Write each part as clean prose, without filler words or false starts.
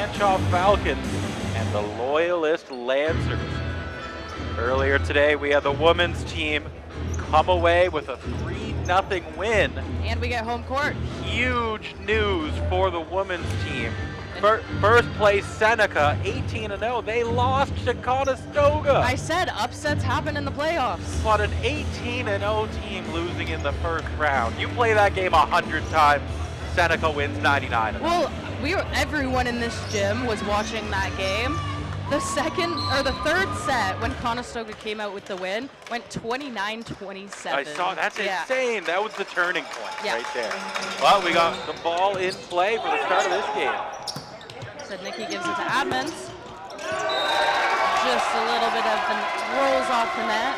Fanshawe Falcons and the Loyalist Lancers. Earlier today, we had the women's team come away with a 3-0 win. And we get home court. Huge news for the women's team. First place Seneca, 18-0. They lost to Conestoga. I said upsets happen in the playoffs. But an 18-0 team losing in the first round. You play that game 100 times, Seneca wins 99. Well, everyone in this gym was watching that game. The third set, when Conestoga came out with the win, went 29-27. I saw, that's insane. That was the turning point right there. Mm-hmm. Well, we got the ball in play for the start of this game. So Nikki gives it to Admins. Just a little bit of the rolls off the net.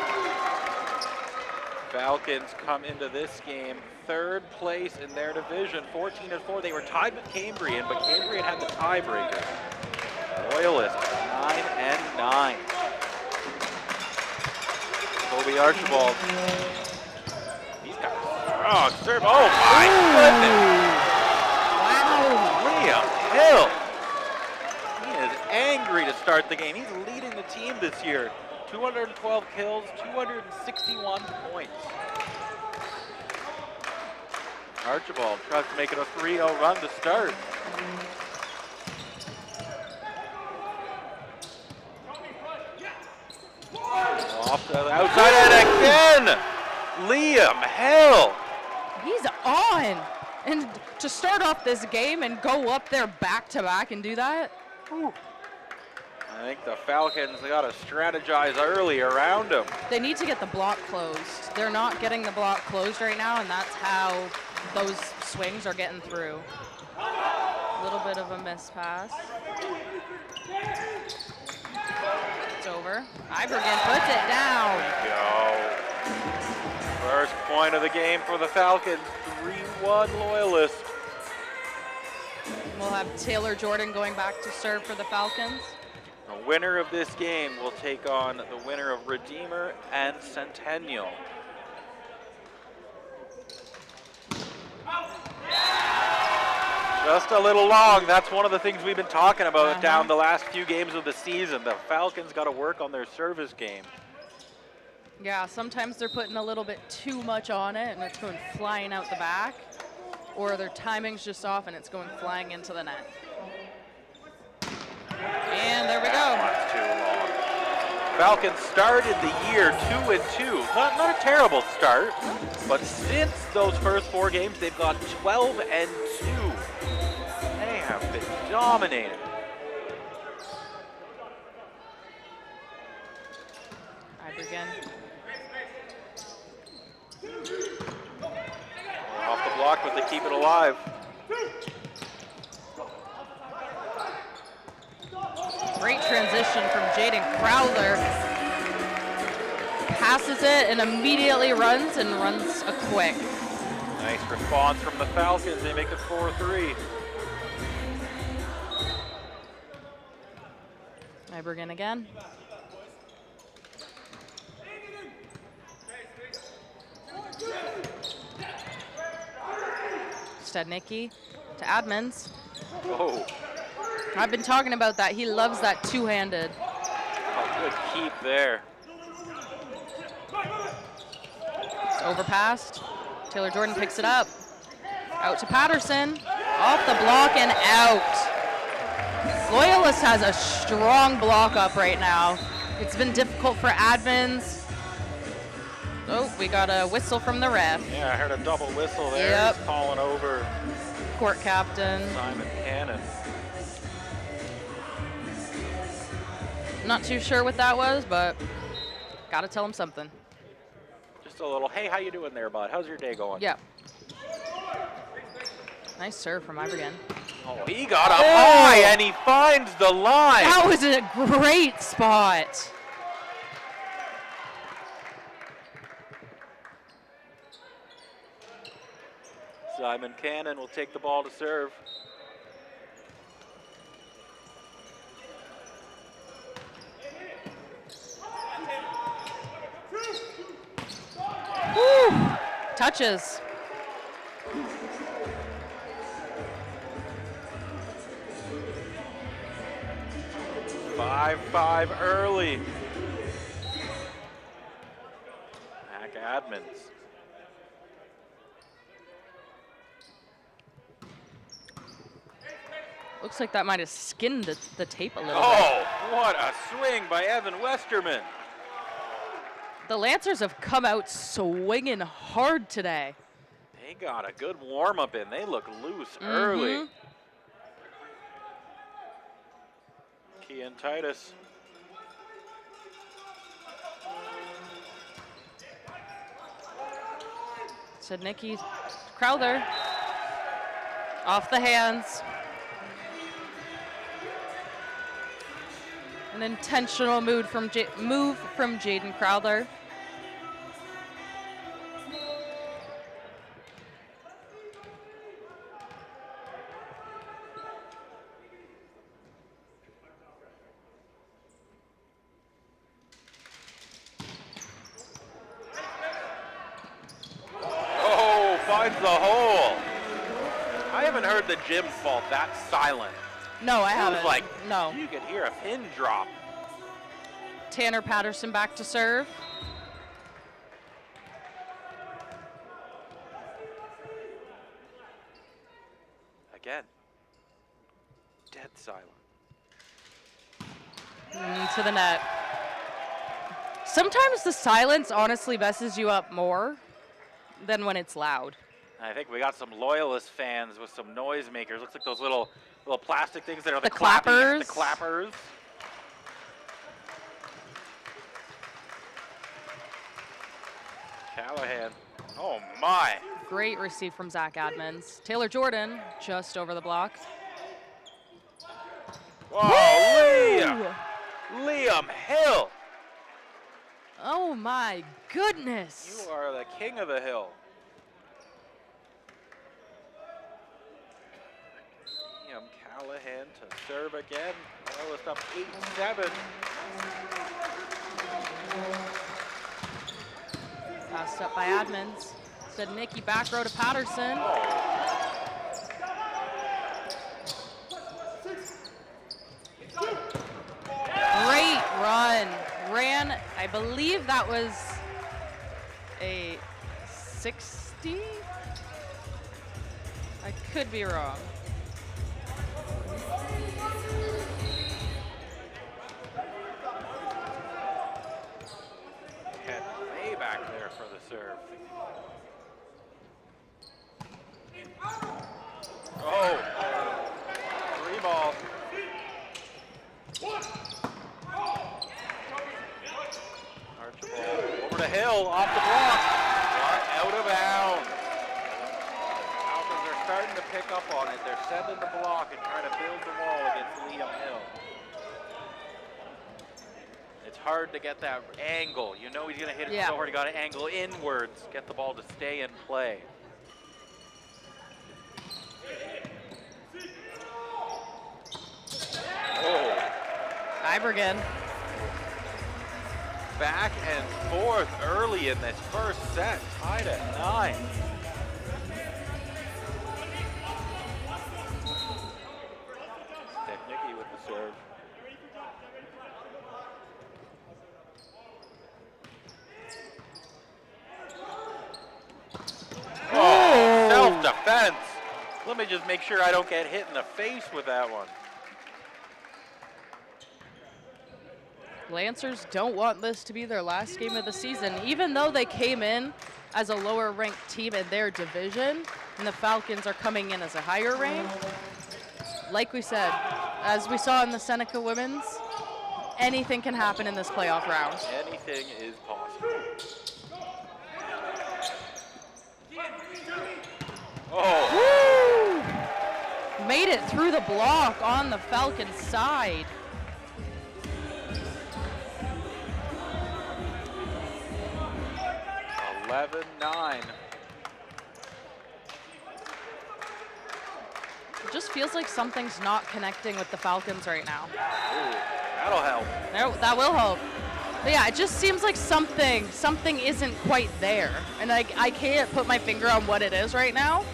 Falcons come into this game third place in their division, 14-4. They were tied with Cambrian, but Cambrian had the tiebreaker. Loyalist, 9-9. Kobe Archibald. He's got a strong serve. Oh my goodness! Wow. Liam Hill. He is angry to start the game. He's leading the team this year. 212 kills, 261 points. Archibald tries to make it a 3-0 run to start. Off to the outside and again, Liam Hill. He's on. And to start off this game and go up there back-to-back and do that. Ooh. I think the Falcons got to strategize early around him. They need to get the block closed. They're not getting the block closed right now, and that's how those swings are getting through. A little bit of a miss pass. It's over. Ibergen puts it down. There we go. First point of the game for the Falcons, 3-1 Loyalist. We'll have Taylor Jordan going back to serve for the Falcons. The winner of this game will take on the winner of Redeemer and Centennial. Just a little long. That's one of the things we've been talking about down the last few games of the season. The Falcons got to work on their service game. Yeah, sometimes they're putting a little bit too much on it and it's going flying out the back, or their timing's just off and it's going flying into the net. And there we go. That's too long. Falcons started the year 2-2. Not a terrible start, but since those first 4 games, they've got 12-2. They have been dominating. Ibergen. Off the block, but they keep it alive. Great transition from Jaden Crowler. Passes it and immediately runs a quick. Nice response from the Falcons. They make it 4-3. Ibergen again. Stednicki to Admins. Whoa. I've been talking about that. He loves that two-handed. Oh, good keep there. It's overpassed. Taylor Jordan picks it up. Out to Patterson. Off the block and out. Loyalist has a strong block up right now. It's been difficult for Admins. Oh, we got a whistle from the ref. Yeah, I heard a double whistle there. Yep. He's calling over Court captain. Simon Cannon. Not too sure what that was, but gotta tell him something. Just a little, hey, how you doing there, bud? How's your day going? Yeah. Nice serve from Ibergen. Oh, he got up high and he finds the line. That was a great spot. Simon Cannon will take the ball to serve. Woo! Touches. 5-5 early. Mac Admins. Looks like that might have skinned the tape a little bit. Oh, what a swing by Evan Westerman. The Lancers have come out swinging hard today. They got a good warm-up in. They look loose early. Kian Titus. Said Nikki Crowther. Off the hands. An intentional move from Jaden Crowther. Oh, finds the hole. I haven't heard the gym fault that silent. No, I haven't. It was like, no. You could hear a pin drop. Tanner Patterson back to serve. Again. Dead silent. To the net. Sometimes the silence honestly messes you up more than when it's loud. I think we got some Loyalist fans with some noisemakers. Looks like those little plastic things that are The clappy- clappers. The clappers. Callahan. Oh my. Great receive from Zach Admins. Taylor Jordan just over the block. Whoa, Liam Hill. Oh my goodness. You are the king of the hill. Liam Callahan to serve again. Loyalist up 8-7. Passed up by Admins. Said Nikki back row to Patterson. Great run. Ran, I believe that was a 60? I could be wrong. Head way back there for the serve. Oh, 3-ball. Archibald over to Hill, off the block. Out of bounds. Falcons are starting to pick up on it. They're sending the block and trying to build the wall against Liam Hill. It's hard to get that angle. You know he's going to hit it so hard. You got to angle inwards, get the ball to stay in play. Oh. Ibergen. Back and forth early in this first set, tied at 9. Technicky with the serve. Oh, self-defense. Let me just make sure I don't get hit in the face with that one. Lancers don't want this to be their last game of the season, even though they came in as a lower ranked team in their division, and the Falcons are coming in as a higher rank. Like we said, as we saw in the Seneca Women's, anything can happen in this playoff round. Anything is possible. Oh! Woo! Made it through the block on the Falcons' side. Eleven, 9. It just feels like something's not connecting with the Falcons right now. Ooh, that'll help. That will help. But yeah, it just seems like something isn't quite there. And I can't put my finger on what it is right now,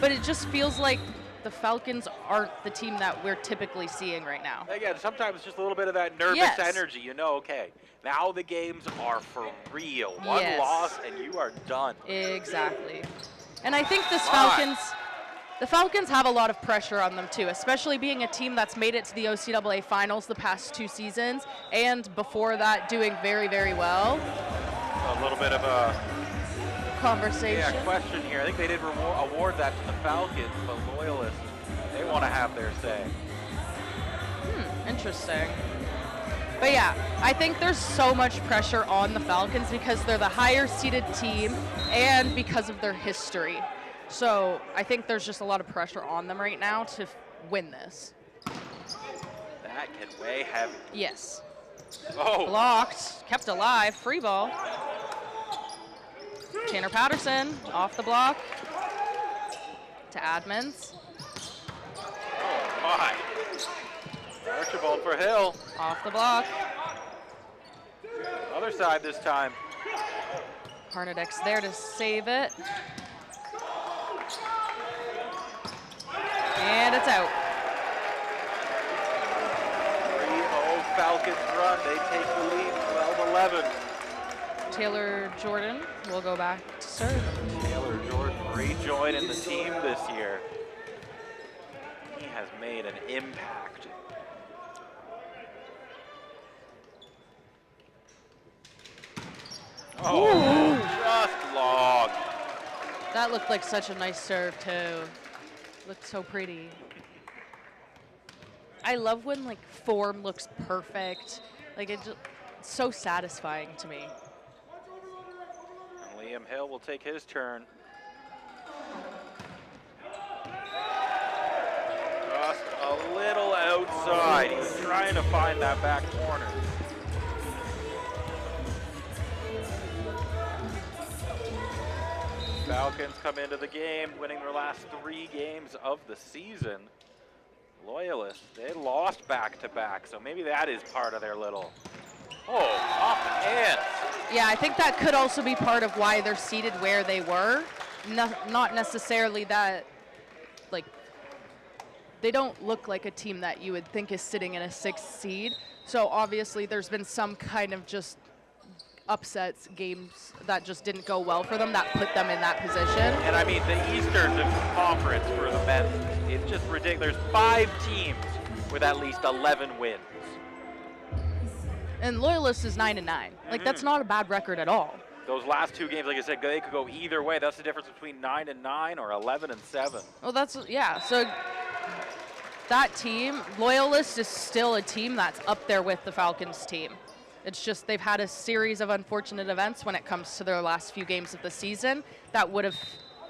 but it just feels like the Falcons aren't the team that we're typically seeing right now. Again, sometimes it's just a little bit of that nervous energy. You know, okay, now the games are for real. One loss and you are done. Exactly. And I think the Falcons have a lot of pressure on them too, especially being a team that's made it to the OCAA finals the past 2 seasons, and before that doing very, very well. A little bit of a conversation. Yeah, question here. I think they did award that to the Falcons, but Loyalists, they want to have their say. Interesting. But yeah, I think there's so much pressure on the Falcons because they're the higher seeded team and because of their history. So I think there's just a lot of pressure on them right now to win this. That can weigh heavy. Yes. Oh. Blocked, kept alive, free ball. Tanner Patterson off the block to Admins. Oh my. Archibald for Hill. Off the block. Other side this time. Harnedek's there to save it. And it's out. 3-0 Falcons run. They take the lead 12-11. Taylor Jordan will go back to serve. Taylor Jordan rejoining the team this year. He has made an impact. Oh, ooh. Just logged. That looked like such a nice serve too. Looked so pretty. I love when like form looks perfect. Like it's so satisfying to me. And Liam Hill will take his turn. Just a little outside. He was trying to find that back corner. Falcons come into the game winning their last 3 games of the season. Loyalists, they lost back-to-back, so maybe that is part of their little, off the hands. Yeah, I think that could also be part of why they're seated where they were. Not necessarily that, like, they don't look like a team that you would think is sitting in a 6th seed. So obviously there's been some kind of just upsets, games that just didn't go well for them that put them in that position. And I mean, the Eastern Conference for the men's, it's just ridiculous. There's 5 teams with at least 11 wins. And Loyalist is 9-9. Like, that's not a bad record at all. Those last 2 games, like I said, they could go either way. That's the difference between 9-9 or 11-7. Well, yeah, so that team, Loyalist, is still a team that's up there with the Falcons team. It's just they've had a series of unfortunate events when it comes to their last few games of the season that would have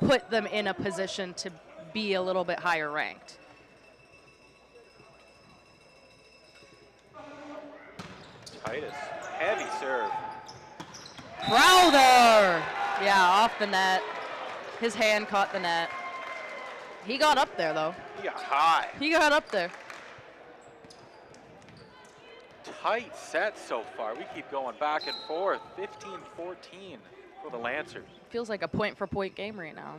put them in a position to be a little bit higher ranked. Titus, heavy serve. Crowder! Yeah, off the net. His hand caught the net. He got up there, though. He got high. He got up there. Tight set so far. We keep going back and forth. 15-14 for the Lancers. Feels like a point-for-point game right now.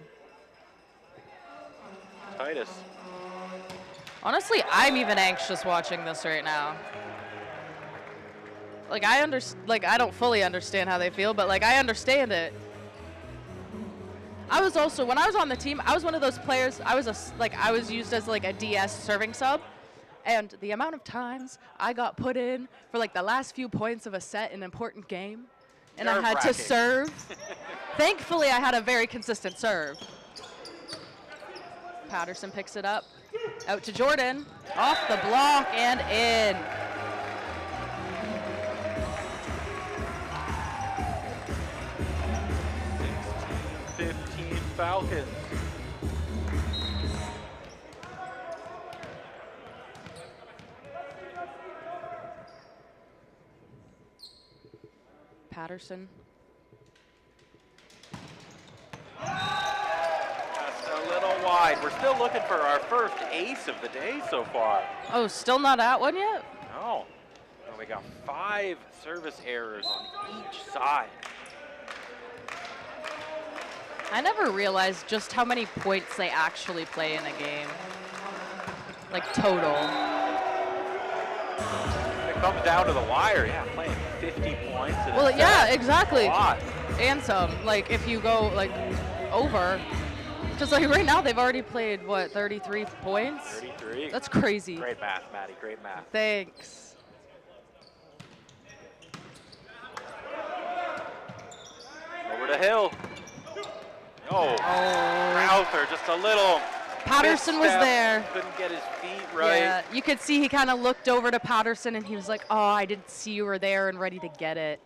Titus. Honestly, I'm even anxious watching this right now. Like, I don't fully understand how they feel, but like, I understand it. I was also, when I was on the team, I was one of those players, I was used as like a DS serving sub. And the amount of times I got put in for like the last few points of a set in an important game, and I had to serve. Thankfully, I had a very consistent serve. Patterson picks it up. Out to Jordan. Off the block and in. Falcons. Patterson. Just a little wide. We're still looking for our first ace of the day so far. Oh, still not at one yet? No. We got 5 service errors on each side. I never realized just how many points they actually play in a game. like total. It comes down to the wire, yeah, playing 50 points. Well, yeah, exactly. A lot. And some, like if you go like over, because like right now they've already played what, 33 points? 33. That's crazy. Great math, Maddie. Great math. Thanks. Over to Hill. Oh, Crowther, just a little. Patterson was misstep. there. Couldn't get his feet right. Yeah, you could see he kind of looked over to Patterson and he was like, oh, I didn't see you were there and ready to get it.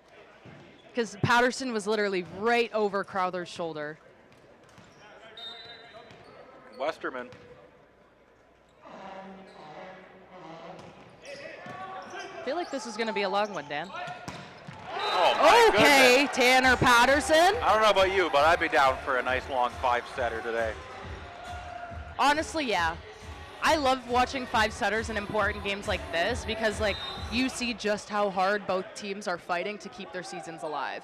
Because Patterson was literally right over Crowther's shoulder. Westerman. I feel like this is going to be a long one, Dan. Oh my Okay, goodness. Tanner Patterson. I don't know about you, but I'd be down for a nice long 5-setter today. Honestly, yeah. I love watching 5-setters in important games like this because, like, you see just how hard both teams are fighting to keep their seasons alive.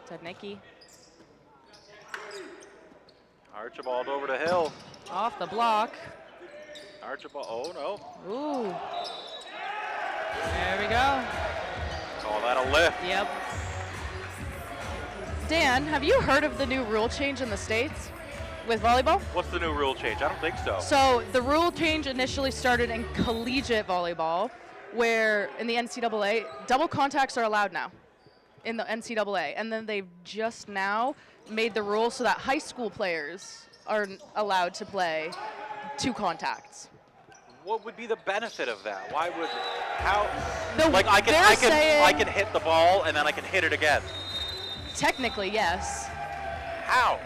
Ted Nicky. Archibald over to Hill. Off the block. Archibald, oh no. Ooh. There we go. Call that a lift. Yep. Dan, have you heard of the new rule change in the States with volleyball? What's the new rule change? I don't think so. So the rule change initially started in collegiate volleyball, where in the NCAA, double contacts are allowed now in the NCAA. And then they've just now made the rule so that high school players are allowed to play 2 contacts. What would be the benefit of that? Why would, how? No, like I they're can hit the ball and then I can hit it again. Technically, yes. How?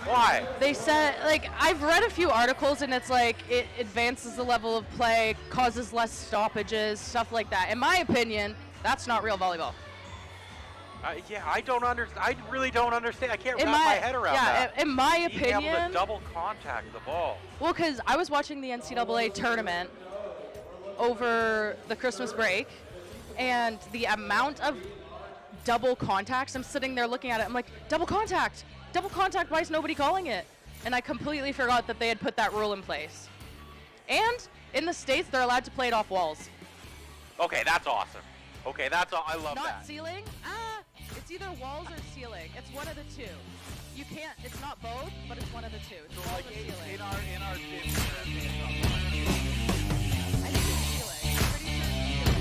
Why? They said, like, I've read a few articles and it's like it advances the level of play, causes less stoppages, stuff like that. In my opinion, that's not real volleyball. Yeah, I really don't understand. I can't wrap my head around that. In my Being opinion. able to double contact the ball. Well, because I was watching the NCAA tournament over the Christmas break, and the amount of double contacts, I'm sitting there looking at it, I'm like, double contact, why is nobody calling it? And I completely forgot that they had put that rule in place. And in the States, they're allowed to play it off walls. Okay, that's awesome. Okay, I love that. Not ceiling? It's either walls or ceiling. It's one of the two. You can't, it's not both, but it's one of the two. It's So walls like or ceiling. in our gym here at I think it's ceiling. I'm pretty sure it's ceiling.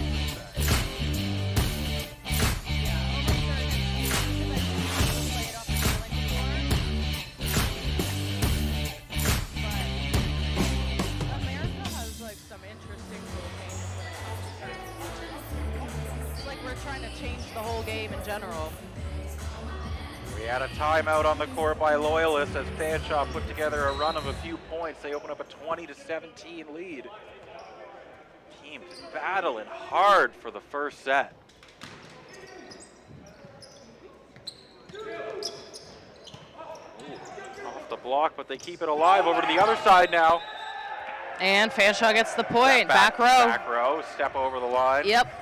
Yeah, almost certain it's ceiling because I've seen people play it off the ceiling before. But America has like some interesting rule changes when it comes to certain sports. It's like we're trying to change the whole game in general. We had a timeout on the court by Loyalist as Fanshawe put together a run of a few points. They open up a 20-17 lead. Teams battling hard for the first set. Ooh, off the block, but they keep it alive. Over to the other side now. And Fanshawe gets the point. Back row. Back row, step over the line. Yep.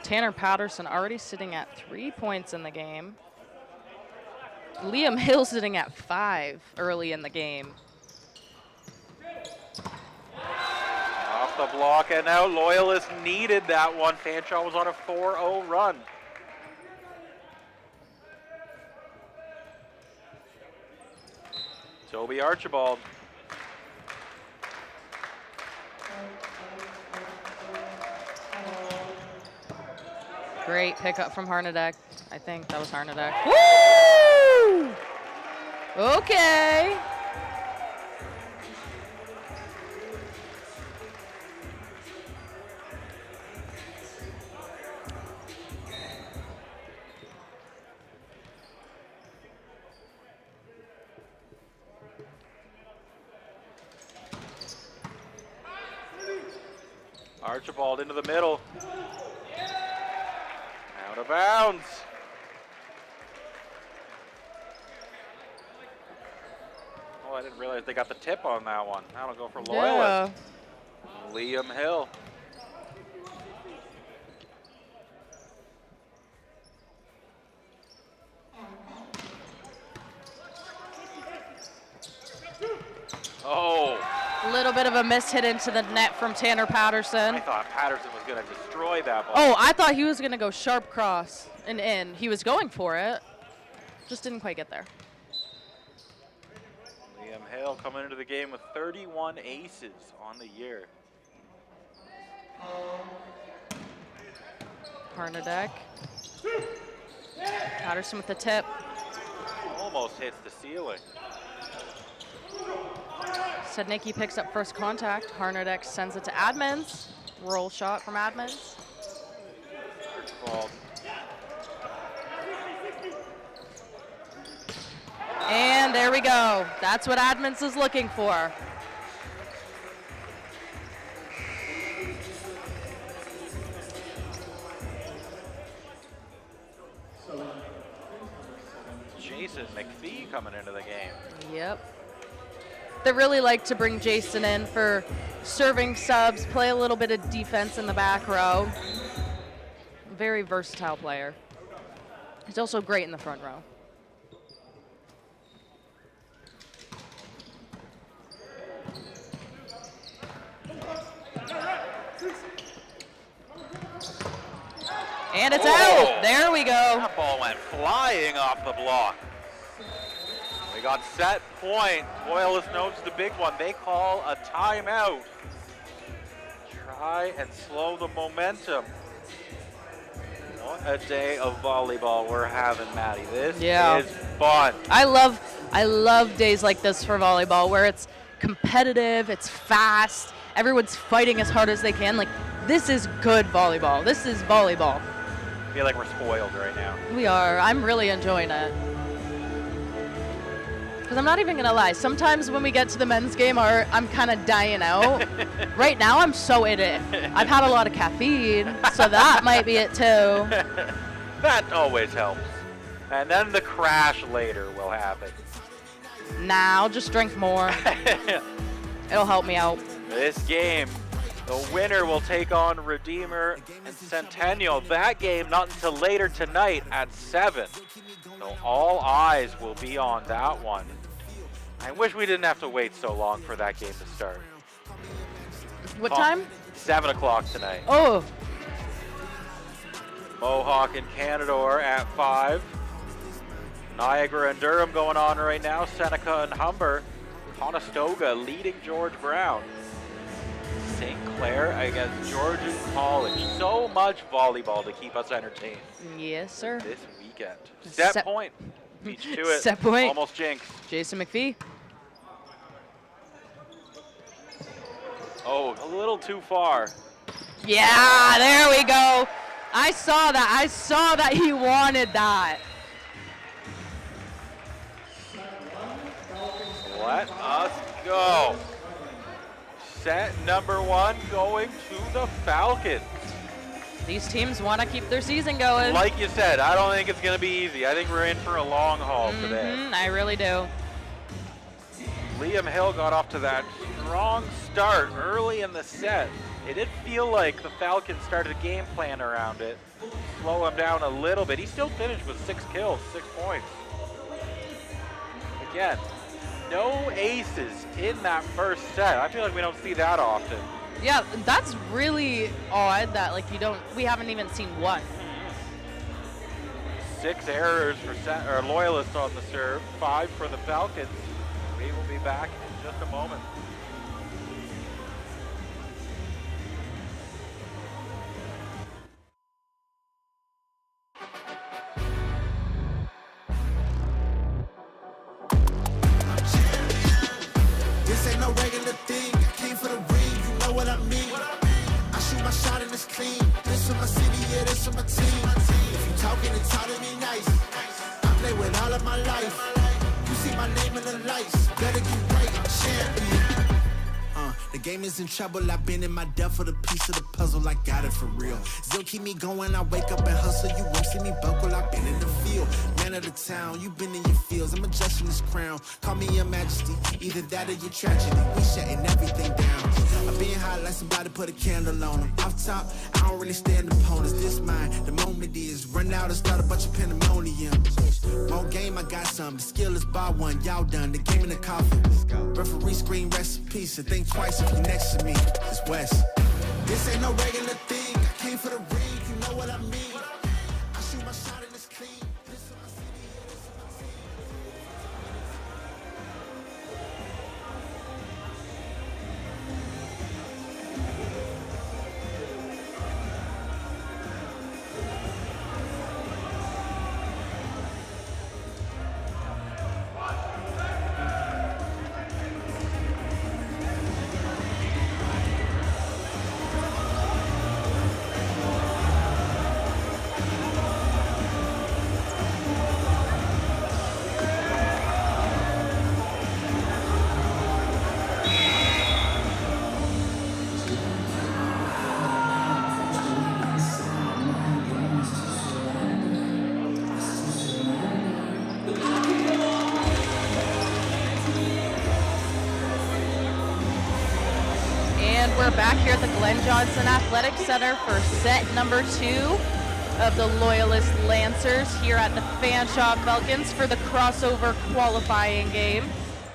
Tanner Patterson already sitting at 3 points in the game. Liam Hill sitting at 5 early in the game. Off the block, and now Loyalist needed that one. Fanshawe was on a 4-0 run. Toby Archibald. Great pickup from Harnedek. I think that was Harnedek. Woo! Okay. Archibald into the middle. Out of bounds. Oh, I didn't realize they got the tip on that one. That'll go for Loyalist. Yeah. Liam Hill. little bit of a miss hit into the net from Tanner Patterson. I thought Patterson was going to destroy that ball. Oh, I thought he was going to go sharp cross and in. He was going for it. Just didn't quite get there. Liam Hale coming into the game with 31 aces on the year. Harnedek. Patterson with the tip. Almost hits the ceiling. Sednicki picks up first contact. Harnedek sends it to admins. Roll shot from admins. Ball. And there we go. That's what admins is looking for. Jason McPhee coming into the game. Yep. They really like to bring Jason in for serving subs, play a little bit of defense in the back row. Very versatile player. He's also great in the front row. And it's out. There we go. That ball went flying off the block. We got set point. Loyalist knows the big one. They call a timeout. Try and slow the momentum. What a day of volleyball we're having, Maddie. This is fun. I love days like this for volleyball where it's competitive, it's fast, everyone's fighting as hard as they can. Like, this is good volleyball. This is volleyball. I feel like we're spoiled right now. We are. I'm really enjoying it. Because I'm not even going to lie. Sometimes when we get to the men's game, I'm kind of dying out. Right now, I'm so in it. I've had a lot of caffeine, so that might be it too. That always helps. And then the crash later will happen. Nah, I'll just drink more. It'll help me out. This game, the winner will take on Redeemer and Centennial. That game not until later tonight at 7. So all eyes will be on that one. I wish we didn't have to wait so long for that game to start. What time? 7 o'clock tonight. Oh. Mohawk and Canadore at 5. Niagara and Durham going on right now. Seneca and Humber. Conestoga leading George Brown. St. Clair against Georgian College. So much volleyball to keep us entertained. Yes, sir. This weekend. Set point. Beach to it. Set point. Almost jinxed. Jason McPhee. Oh, a little too far. Yeah, there we go. I saw that. I saw that he wanted that. Let us go. Set number 1 going to the Falcons. These teams want to keep their season going. Like you said, I don't think it's going to be easy. I think we're in for a long haul today. I really do. Liam Hill got off to that strong start early in the set. It did feel like the Falcons started a game plan around it. Slow him down a little bit. He still finished with 6 kills, 6 points. Again, no aces in that first set. I feel like we don't see that often. Yeah, that's really odd that we haven't even seen one. 6 errors for Loyalist on the serve, 5 for the Falcons. We will be back in just a moment. This ain't no regular thing. I came for the ring, you know what I mean. I shoot my shot and it's clean. This for my city, yeah, this for my team. If you talking, it's how to be nice. I play with all of my life. You see my name in the lights. Better get right, champion. The game is in trouble. I've been in my depth for the piece of the puzzle. I got it for real. Still keep me going. I wake up and hustle. You won't see me buckle. I've been in the field. Man of the town. You been in your fields. I'm adjusting this crown. Call me your majesty. Either that or your tragedy. We shutting everything down. I've been high like somebody put a candle on them. Off top, I don't really stand opponents. This mine, the moment is run out and start a bunch of pandemonium. More game, I got some. The skill is bar one, y'all done. The game in the coffin. Referee scream, rest in peace, and think twice if you next to me. It's West. This ain't no regular thing. I came for the ring, you know what I mean. I shoot my shot and it's clean. This is my city, yeah, this is my team. We're back here at the Glenn Johnson Athletic Center for set number 2 of the Loyalist Lancers here at the Fanshawe Falcons for the crossover qualifying game.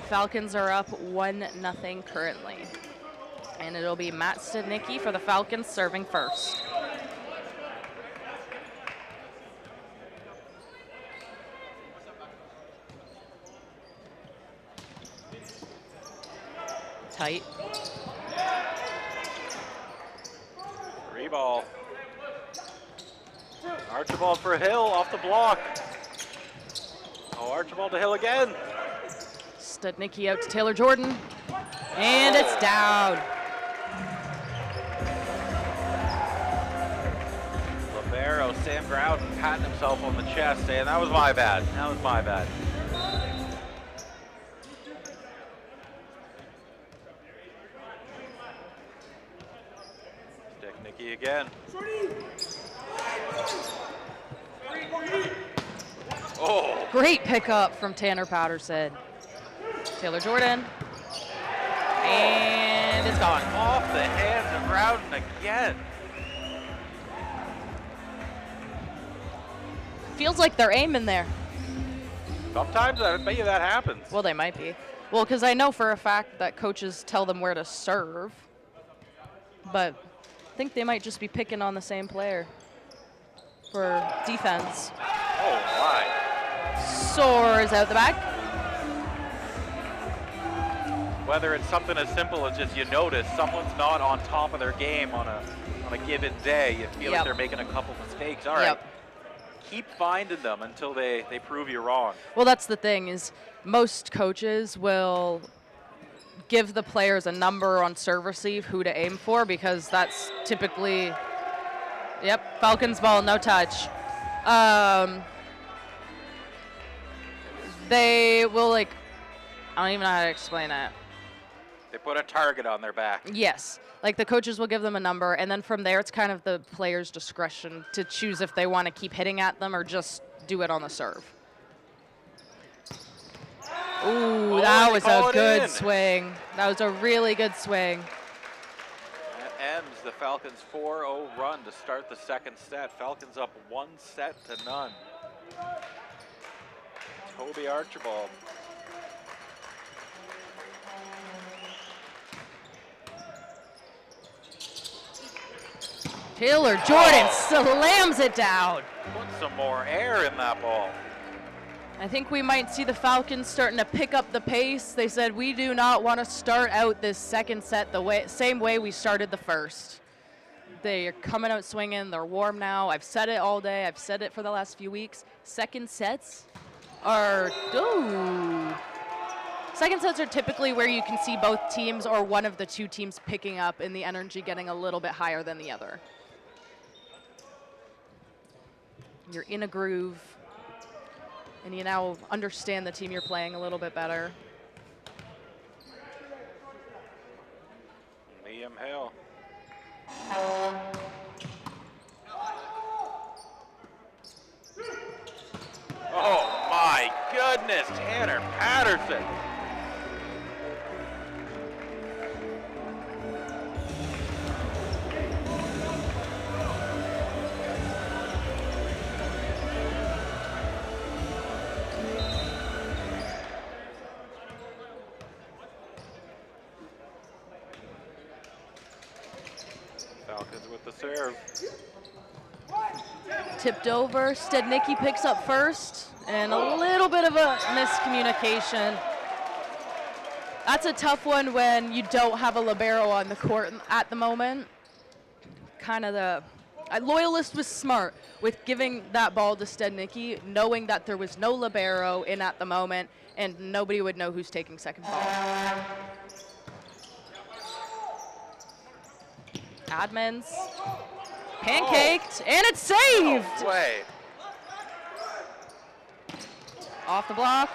Falcons are up 1-0 currently. And it'll be Matt Stadnicki for the Falcons serving first. Tight. Free ball. Archibald for Hill off the block. Oh, Archibald to Hill again. Stadnicki out to Taylor Jordan. And it's down. Libero, Sam Grouden patting himself on the chest saying, that was my bad. That was my bad. Stadnicki again. Oh. Great pickup from Tanner Patterson. Taylor Jordan. And it's gone. Off the hands of Grouden again. Feels like they're aiming there. Sometimes I bet you that happens. Well, they might be. Well, because I know for a fact that coaches tell them where to serve. But I think they might just be picking on the same player for defense. Oh, my. Soars out the back. Whether it's something as simple as just you notice someone's not on top of their game on a given day, you feel like they're making a couple mistakes. All right, keep finding them until they prove you wrong. Well, that's the thing is most coaches will give the players a number on serve receive who to aim for because that's typically, Falcons ball, no touch. They will I don't even know how to explain that. They put a target on their back. Yes. Like the coaches will give them a number, and then from there it's kind of the player's discretion to choose if they want to keep hitting at them or just do it on the serve. Ooh, that was a good swing. That was a really good swing. That ends the Falcons' 4-0 run to start the second set. Falcons up 1-0. Toby Archibald. Taylor Jordan slams it down. Put some more air in that ball. I think we might see the Falcons starting to pick up the pace. They said we do not want to start out this second set the same way we started the first. They are coming out swinging. They're warm now. I've said it all day. I've said it for the last few weeks. Second sets are typically where you can see both teams or one of the two teams picking up and the energy getting a little bit higher than the other. You're in a groove, and you now understand the team you're playing a little bit better. Liam Hill. Oh my goodness, Tanner Patterson. Falcons with the serve. Tipped over. Stednicki picks up first, and a little bit of a miscommunication. That's a tough one when you don't have a libero on the court at the moment. Kind of the Loyalist was smart with giving that ball to Stednicki, knowing that there was no libero in at the moment, and nobody would know who's taking second ball. Admins. Pancaked, and it's saved! No way. Off the block.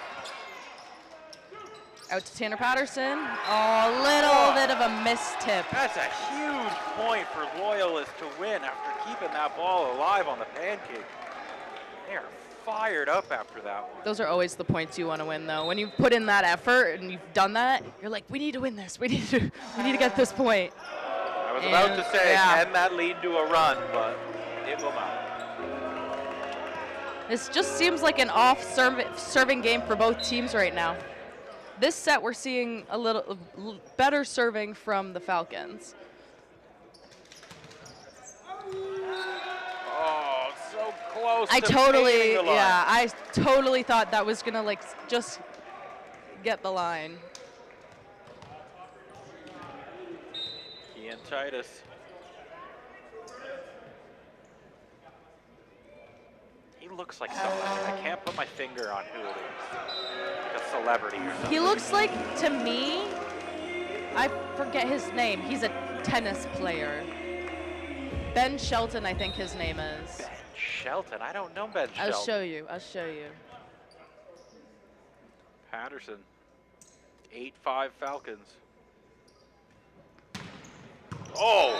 Out to Tanner Patterson. Oh, a little bit of a missed tip. That's a huge point for Loyalist to win after keeping that ball alive on the pancake. They are fired up after that one. Those are always the points you want to win, though. When you put in that effort and you've done that, you're like, we need to win this. We need to get this point. I was about to say, can that lead to a run, but it will not. This just seems like an off-serving game for both teams right now. This set, we're seeing a little better serving from the Falcons. Oh, so close I to painting the line. I totally thought that was gonna like just get the line. Ian Titus. He looks like someone. I can't put my finger on who it is. Like a celebrity or something. He looks like, to me, I forget his name. He's a tennis player. Ben Shelton, I think his name is. Ben Shelton? I don't know Ben Shelton. I'll show you. I'll show you. Patterson. 8-5 Falcons. Oh,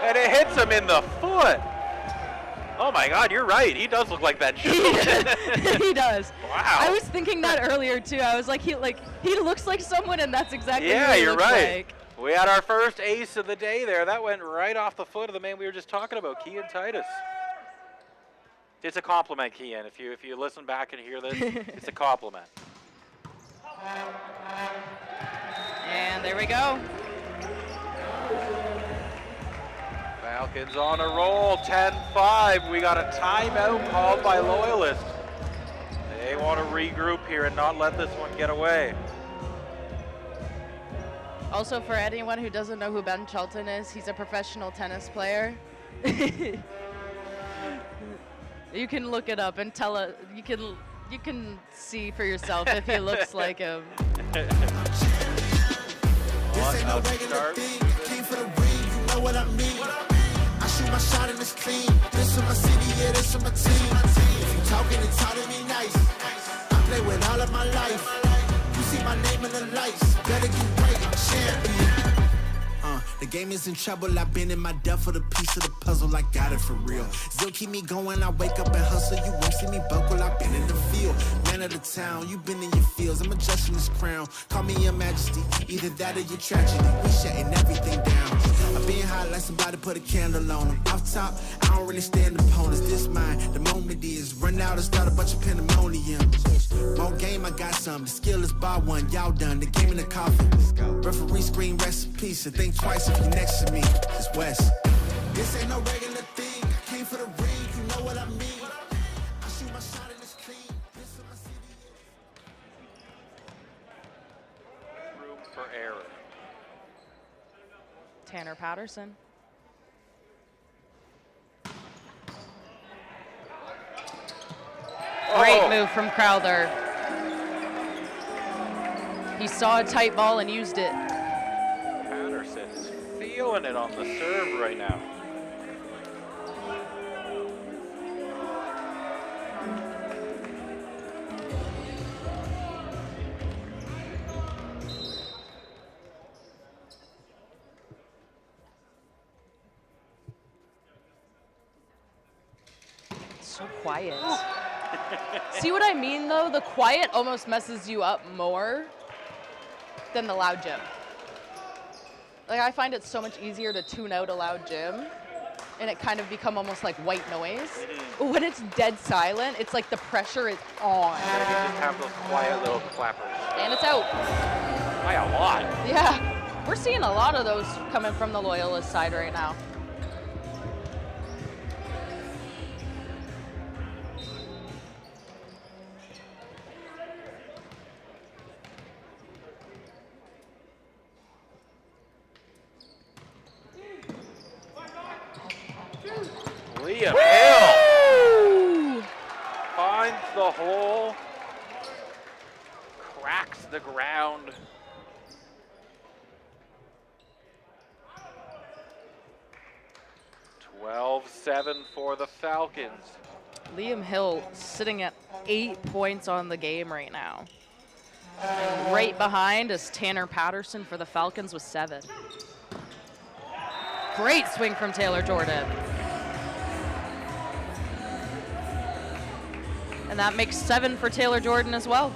and it hits him in the foot. Oh my God, you're right. He does look like Ben Shelton. He does. Wow. I was thinking that earlier too. I was like, he looks like someone, and that's exactly yeah, who he you're looks right. like. We had our first ace of the day there. That went right off the foot of the man we were just talking about, Kian Titus. It's a compliment, Kian. If you listen back and hear this, it's a compliment. And there we go. Falcons on a roll, 10-5. We got a timeout called by Loyalist. They want to regroup here and not let this one get away. Also, for anyone who doesn't know who Ben Shelton is, he's a professional tennis player. You can look it up and you can see for yourself if he looks like him. This ain't no regular thing. Came for the ring, you know what I mean. I shoot my shot and it's clean. This for my city, yeah, this for my team. If you talking and talking me nice, I play with all of my life. You see my name in the lights, better get right, I'm champion. The game is in trouble, I've been in my depth for the piece of the puzzle, I got it for real. Still keep me going, I wake up and hustle, you won't see me buckle, I've been in the field. Man of the town, you been in your fields, I'm adjusting this crown. Call me your majesty, either that or your tragedy, we shutting everything down. I've been hot like somebody put a candle on them. Off top, I don't really stand opponents, this mine. The moment is, run out and start a bunch of pandemonium. More game, I got some, the skill is bar one, y'all done, the game in the coffin. Referee screen, rest in peace, and think twice if you next to me, it's West. This ain't no regular thing, I came for the ring, you know what I mean. I shoot my shot and it's clean, this for my city. Room for error. Tanner Patterson. Great move from Crowther. He saw a tight ball and used it. Patterson is feeling it on the serve right now. So quiet. See what I mean, though? The quiet almost messes you up more than the loud gym. Like, I find it so much easier to tune out a loud gym, and it kind of become almost like white noise. But when it's dead silent, it's like the pressure is on. And you just have those quiet little clappers. And it's out. By a lot. Yeah. We're seeing a lot of those coming from the Loyalist side right now. Liam Hill finds the hole, cracks the ground. "12-7 for the Falcons. Liam Hill sitting at 8 points on the game right now. And right behind is Tanner Patterson for the Falcons with 7. Great swing from Taylor Jordan. And that makes 7 for Taylor Jordan as well.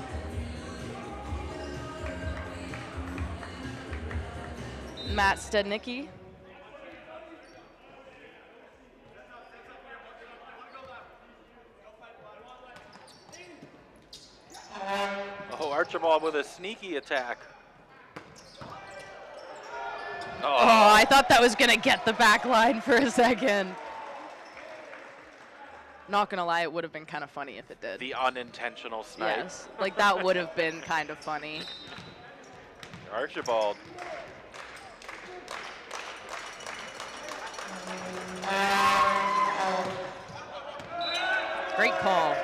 Matt Stednicki. Oh, Archibald with a sneaky attack. Oh, I thought that was going to get the back line for a second. Not going to lie, it would have been kind of funny if it did. The unintentional snipe. Yes, like that would have been kind of funny. Archibald. Great call.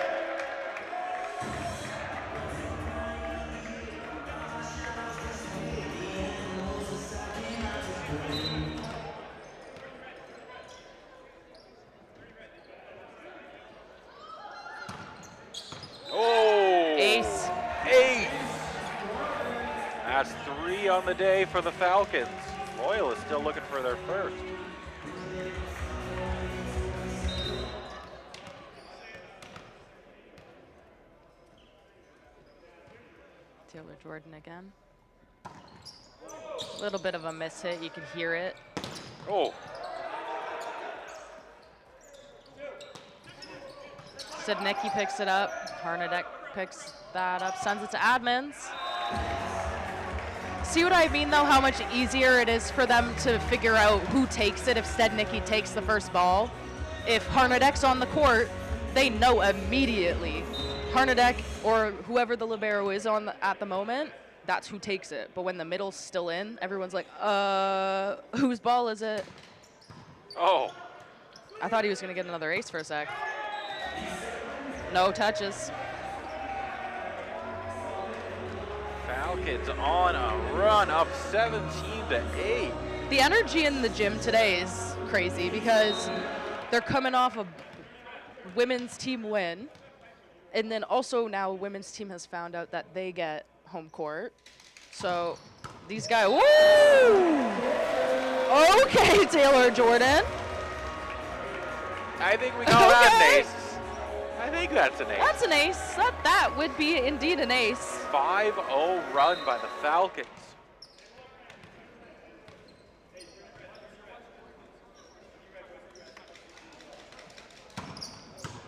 Oh! Ace. Ace! That's 3 on the day for the Falcons. Loyalist still looking for their first. Taylor Jordan again. A little bit of a miss hit, you can hear it. Oh! Stednicki picks it up. Harnadek picks that up, sends it to admins. See what I mean though, how much easier it is for them to figure out who takes it if Stednicki takes the first ball. If Harnadek's on the court, they know immediately. Harnadek or whoever the libero is on at the moment, that's who takes it. But when the middle's still in, everyone's like, whose ball is it? Oh! I thought he was gonna get another ace for a sec. No touches. Falcons on a run, up 17-8. The energy in the gym today is crazy because they're coming off a women's team win. And then also now women's team has found out that they get home court. So these guys, woo! Okay, Taylor Jordan. I think we call that an ace. I think that's an ace. That's an ace. That would be indeed an ace. 5-0 run by the Falcons.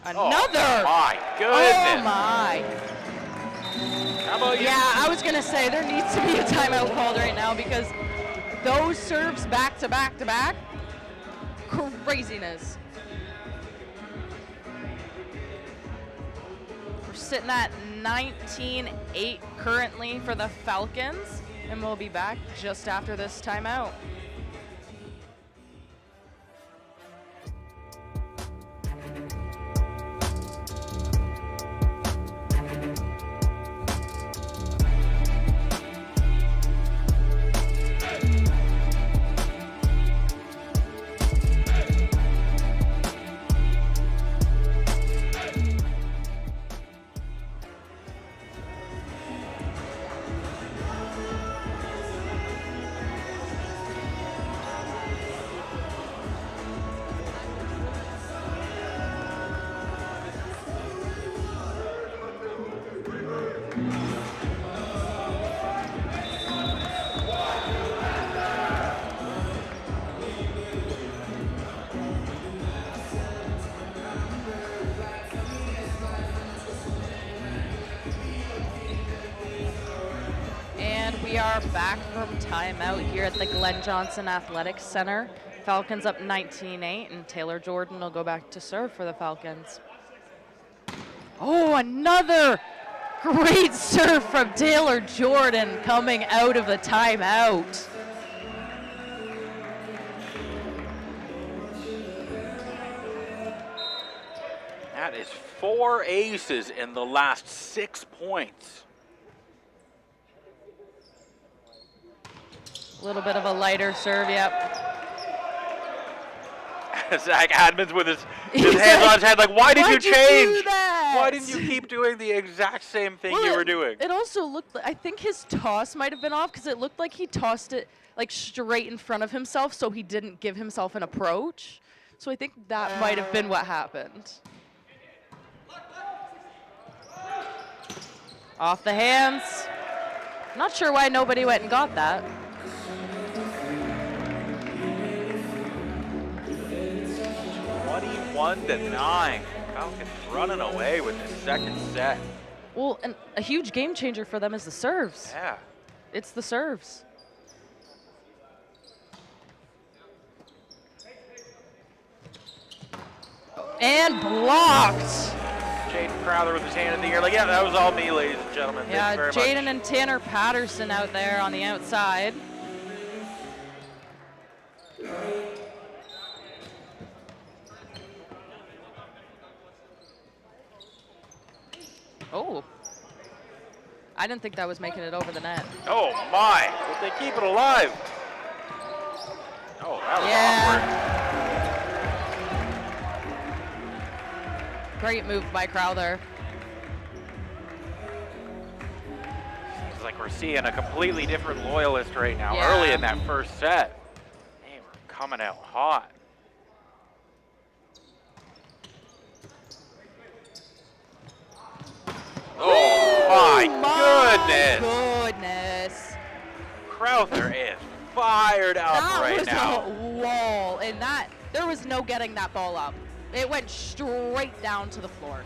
Another! Oh my goodness! Oh my! How about you? Yeah, I was gonna say there needs to be a timeout called right now because those serves back to back to back, craziness. We're sitting at 19-8 currently for the Falcons, and we'll be back just after this timeout. We are back from timeout here at the Glenn Johnson Athletics Center. Falcons up 19-8, and Taylor Jordan will go back to serve for the Falcons. Oh, another great serve from Taylor Jordan coming out of the timeout. That is 4 aces in the last 6 points. A little bit of a lighter serve, yep. Zach Admins with his hands on his head, like, why did you change? Do that? Why didn't you keep doing the exact same thing you were doing? It also looked like, I think his toss might have been off because it looked like he tossed it like straight in front of himself, so he didn't give himself an approach. So I think that might have been what happened. Off the hands. Not sure why nobody went and got that. 21-9. Falcons running away with the second set. Well, and a huge game changer for them is the serves. Yeah. It's the serves. And blocked. Jaden Crowther with his hand in the air. Like, yeah, that was all me, ladies and gentlemen. Yeah, Thanks very much. Jaden and Tanner Patterson out there on the outside. Oh. I didn't think that was making it over the net. Oh, my. But they keep it alive. Oh, that was awkward. Great move by Crowther. It's like we're seeing a completely different Loyalist right now. Yeah. Early in that first set, they were coming out hot. Oh my goodness! Crowther is fired up right now. That was a wall, and there was no getting that ball up. It went straight down to the floor.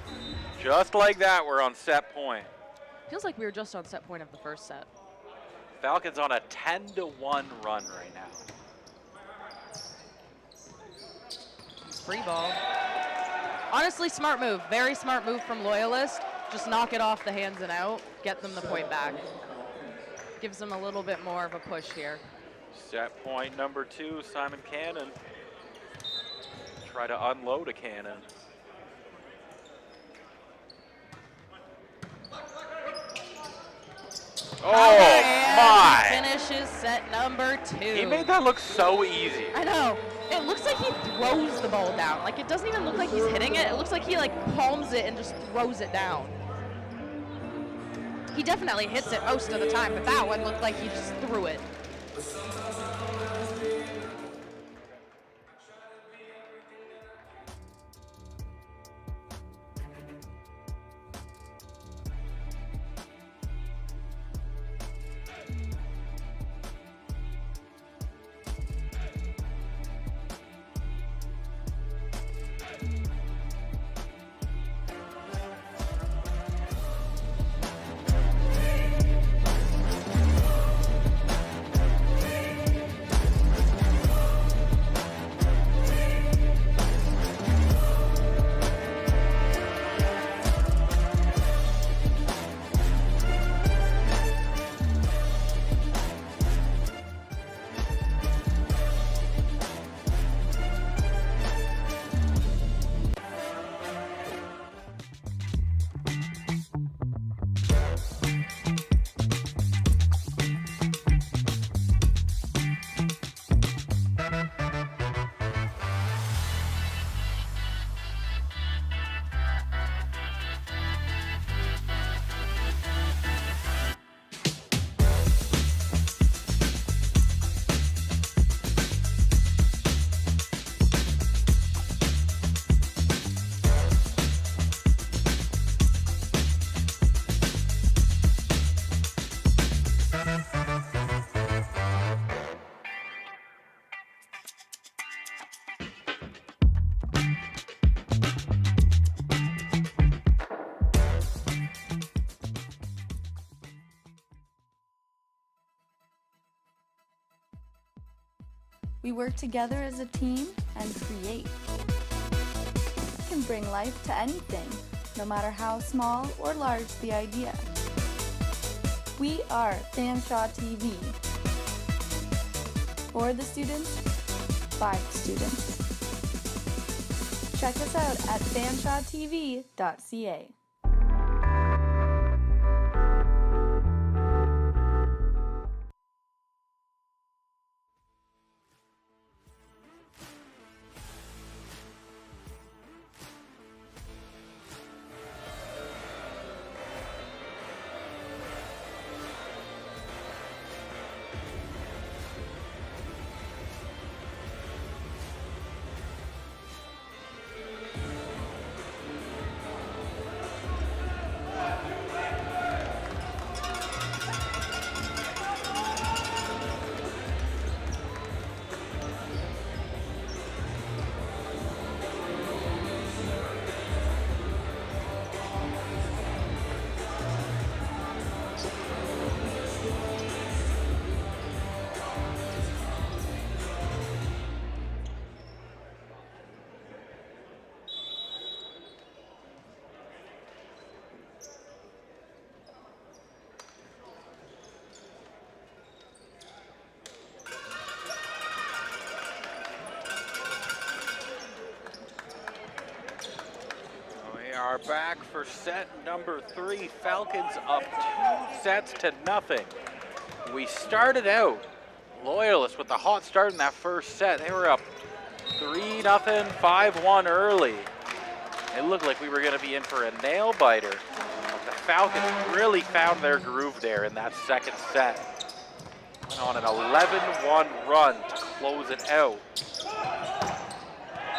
Just like that, we're on set point. Feels like we were just on set point of the first set. Falcons on a 10-1 run right now. Free ball. Honestly, smart move. Very smart move from Loyalist. Just knock it off the hands and out. Get them the point back. Gives them a little bit more of a push here. Set point number 2, Simon Cannon. Try to unload a cannon. Oh my! He finishes set number 2. He made that look so easy. I know. It looks like he throws the ball down. Like, it doesn't even look like he's hitting it. It looks like he like palms it and just throws it down. He definitely hits it most of the time, but that one looked like he just threw it. We work together as a team and create. We can bring life to anything, no matter how small or large the idea. We are Fanshawe TV. For the students, by the students. Check us out at fanshawetv.ca. Are back for set number 3. Falcons up 2-0. We started out, Loyalist, with a hot start in that first set. They were up 3-0, 5-1 early. It looked like we were going to be in for a nail biter. But the Falcons really found their groove there in that second set. Went on an 11-1 run to close it out.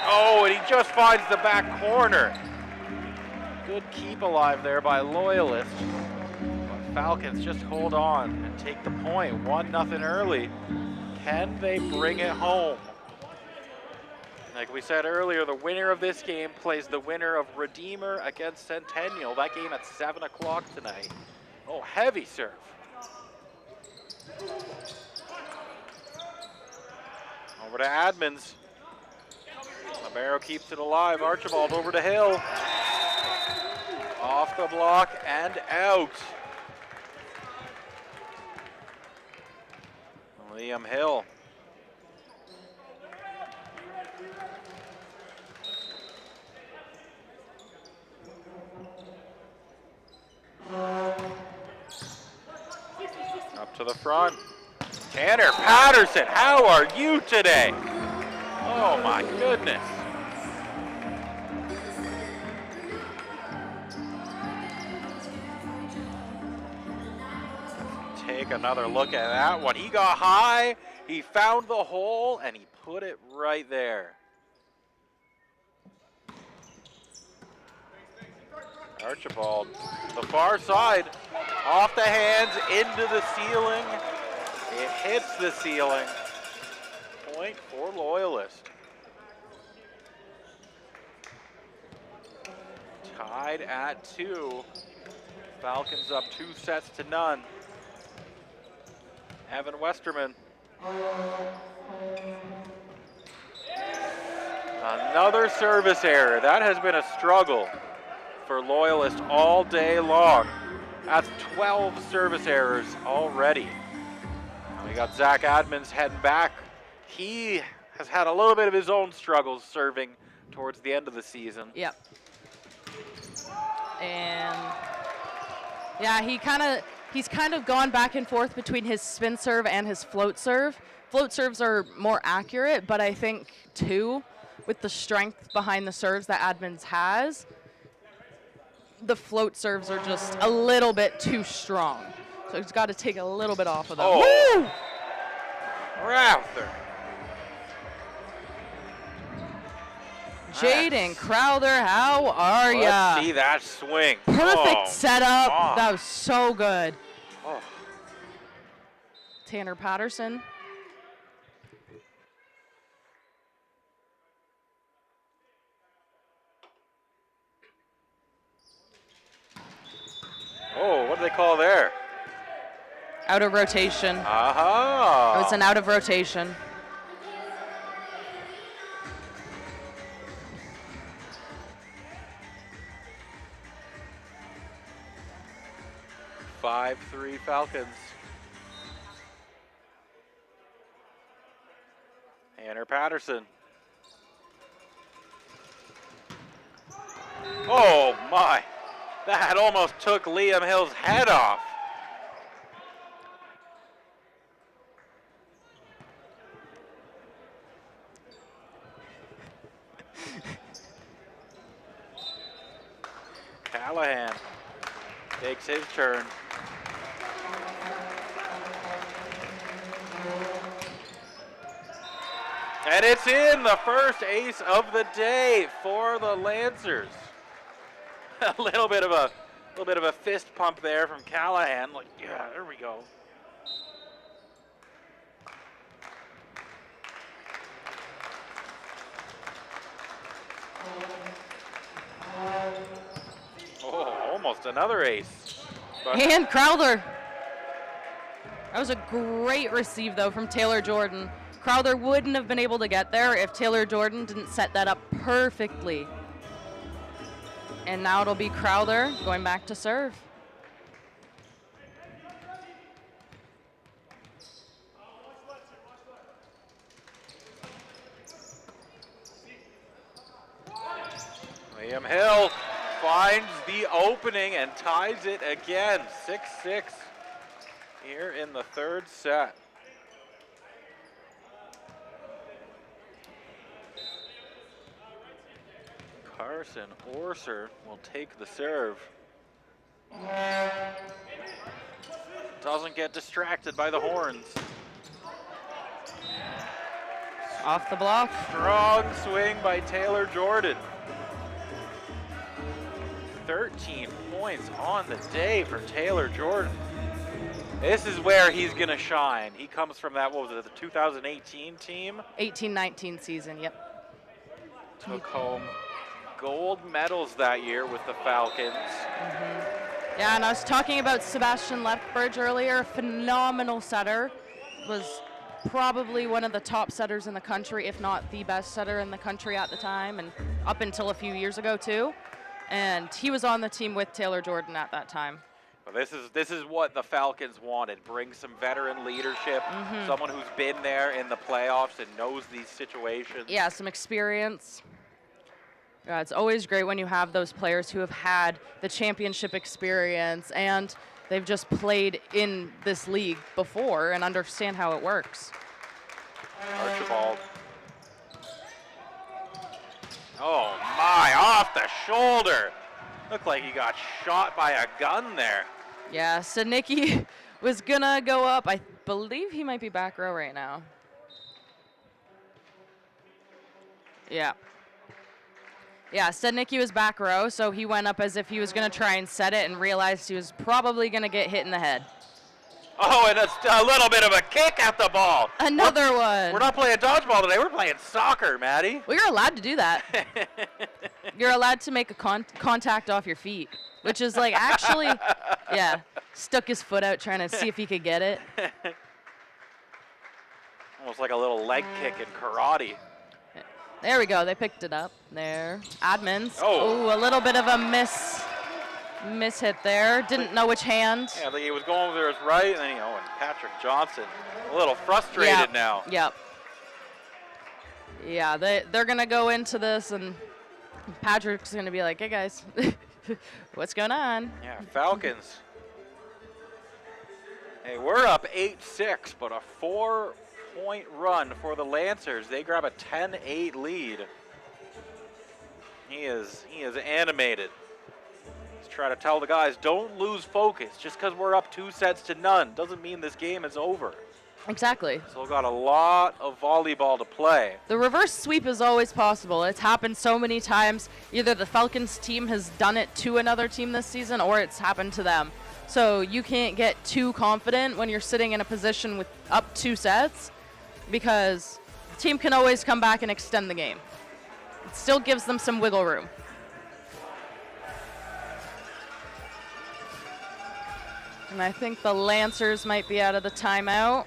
Oh, and he just finds the back corner. Good keep alive there by Loyalist. But Falcons just hold on and take the point. 1-0 early. Can they bring it home? Like we said earlier, the winner of this game plays the winner of Redeemer against Centennial. That game at 7 o'clock tonight. Oh, heavy serve. Over to Admins. Libero keeps it alive. Archibald over to Hill. Off the block and out. Liam Hill. Up to the front. Tanner Patterson, how are you today? Oh my goodness. Take another look at that one. He got high, he found the hole, and he put it right there. Archibald, the far side, off the hands, into the ceiling. It hits the ceiling. Point for Loyalist. Tied at 2. Falcons up 2-0. Evan Westerman. Another service error. That has been a struggle for Loyalist all day long. That's 12 service errors already. And we got Zach Admins heading back. He has had a little bit of his own struggles serving towards the end of the season. Yep. And yeah, he's kind of gone back and forth between his spin serve and his float serve. Float serves are more accurate, but I think too, with the strength behind the serves that Admins has, the float serves are just a little bit too strong. So he's got to take a little bit off of them. Oh. Woo! Rather. Jaden Crowther, how are ya? Let's see that swing. Perfect setup. God. That was so good. Oh. Tanner Patterson. Oh, what do they call there? Out of rotation. Aha. It was an out of rotation. Five, 3 Falcons. Tanner Patterson. Oh my, that almost took Liam Hill's head off. Callahan takes his turn. And it's in, the first ace of the day for the Lancers. A little bit of a fist pump there from Callahan. Like, yeah, there we go. Oh, almost another ace. But And Crowther. That was a great receive, though, from Taylor Jordan. Crowther wouldn't have been able to get there if Taylor Jordan didn't set that up perfectly. And now it'll be Crowther going back to serve. Liam Hill finds the opening and ties it again. 6-6 here in the third set. Carson Orser will take the serve. Doesn't get distracted by the horns. Off the block. Strong swing by Taylor Jordan. 13 points on the day for Taylor Jordan. This is where he's gonna shine. He comes from that, what was it, the 2018 team? 18-19 season, yep. Took home gold medals that year with the Falcons. Yeah, and I was talking about Sebastian Lethbridge earlier. Phenomenal setter. Was probably one of the top setters in the country, if not the best setter in the country at the time, and up until a few years ago too. And he was on the team with Taylor Jordan at that time. Well, this is what the Falcons wanted. Bring some veteran leadership, someone who's been there in the playoffs and knows these situations. Yeah, some experience. Yeah, it's always great when you have those players who have had the championship experience and they've just played in this league before and understand how it works. Archibald. Oh my, off the shoulder. Looked like he got shot by a gun there. Yeah, Sednicki was gonna go up. I believe he might be back row right now. Yeah. Yeah, Sednicki was back row, so he went up as if he was gonna try and set it and realized he was probably gonna get hit in the head. Oh, and a little bit of a kick at the ball. Another one. We're not playing dodgeball today, we're playing soccer, Maddie. Well, you're allowed to do that. You're allowed to make a contact off your feet, which is like actually, yeah, stuck his foot out trying to see if he could get it. Almost like a little leg kick in karate. There we go, they picked it up there. Admins. Oh. Ooh, a little bit of a miss hit there. Didn't know which hand. Yeah, I think he was going over his right, and then, and Patrick Johnson a little frustrated now. Yep. Yeah, they're going to go into this, and Patrick's going to be like, hey, guys, what's going on? Yeah, Falcons. Hey, we're up 8-6, but a 4-point run for the Lancers. They grab a 10-8 lead. He is animated. Try to tell the guys, don't lose focus. Just because we're up 2-0 doesn't mean this game is over. Exactly. So we've got a lot of volleyball to play. The reverse sweep is always possible. It's happened so many times. Either the Falcons team has done it to another team this season or it's happened to them. So you can't get too confident when you're sitting in a position with up 2 sets because the team can always come back and extend the game. It still gives them some wiggle room. And I think the Lancers might be out of the timeout.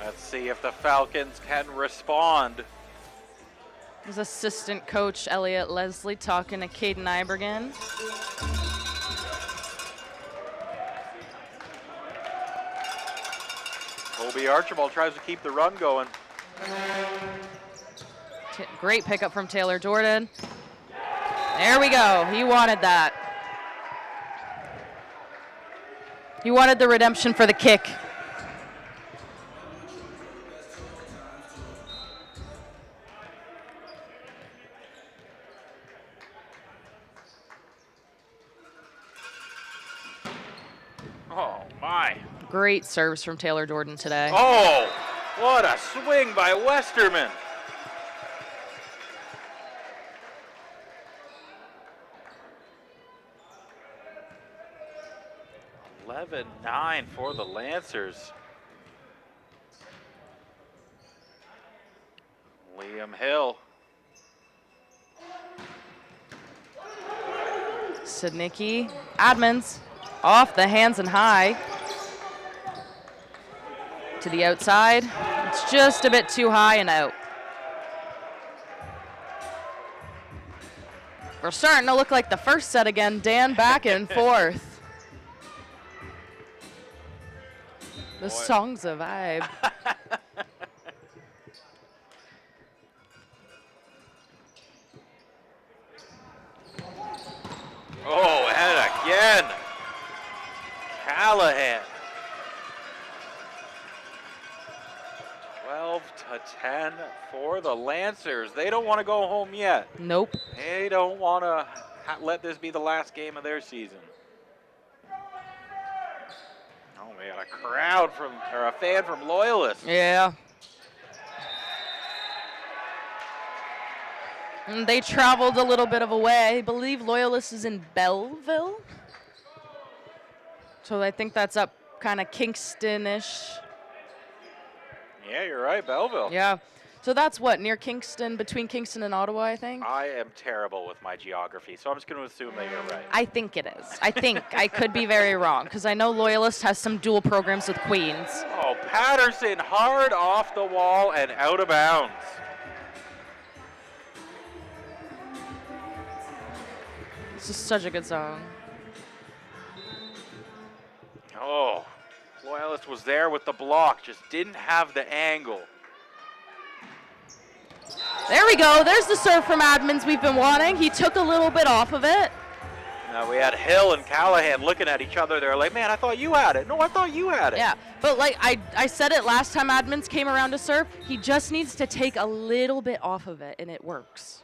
Let's see if the Falcons can respond. His assistant coach, Elliot Leslie, talking to Caden Ibergen. Colby Archibald tries to keep the run going. Great pickup from Taylor Jordan. There we go. He wanted that. He wanted the redemption for the kick. Oh, my. Great serves from Taylor Jordan today. Oh, what a swing by Westerman. 11-9 for the Lancers. Liam Hill. Sidnicki, Admins, off the hands and high. To the outside. It's just a bit too high and out. We're starting to look like the first set again. Dan back and forth. The song's a vibe. Oh, and again. Callahan. 12-10 for the Lancers. They don't want to go home yet. Nope. They don't want to let this be the last game of their season. Oh, we got a crowd or a fan from Loyalist. Yeah. And they traveled a little bit of a way. I believe Loyalist is in Belleville. So I think that's up kind of Kingston-ish. Yeah, you're right, Belleville. Yeah. So that's what, near Kingston, between Kingston and Ottawa, I think? I am terrible with my geography, so I'm just going to assume that you're right. I think it is. I think. I could be very wrong, because I know Loyalist has some dual programs with Queens. Oh, Patterson hard off the wall and out of bounds. This is such a good song. Oh, Loyalist was there with the block, just didn't have the angle. There we go. There's the serve from Admins we've been wanting. He took a little bit off of it. Now we had Hill and Callahan looking at each other. They're like, man, I thought you had it. No, I thought you had it. Yeah, but like I said it last time Admins came around to serve, he just needs to take a little bit off of it, and it works.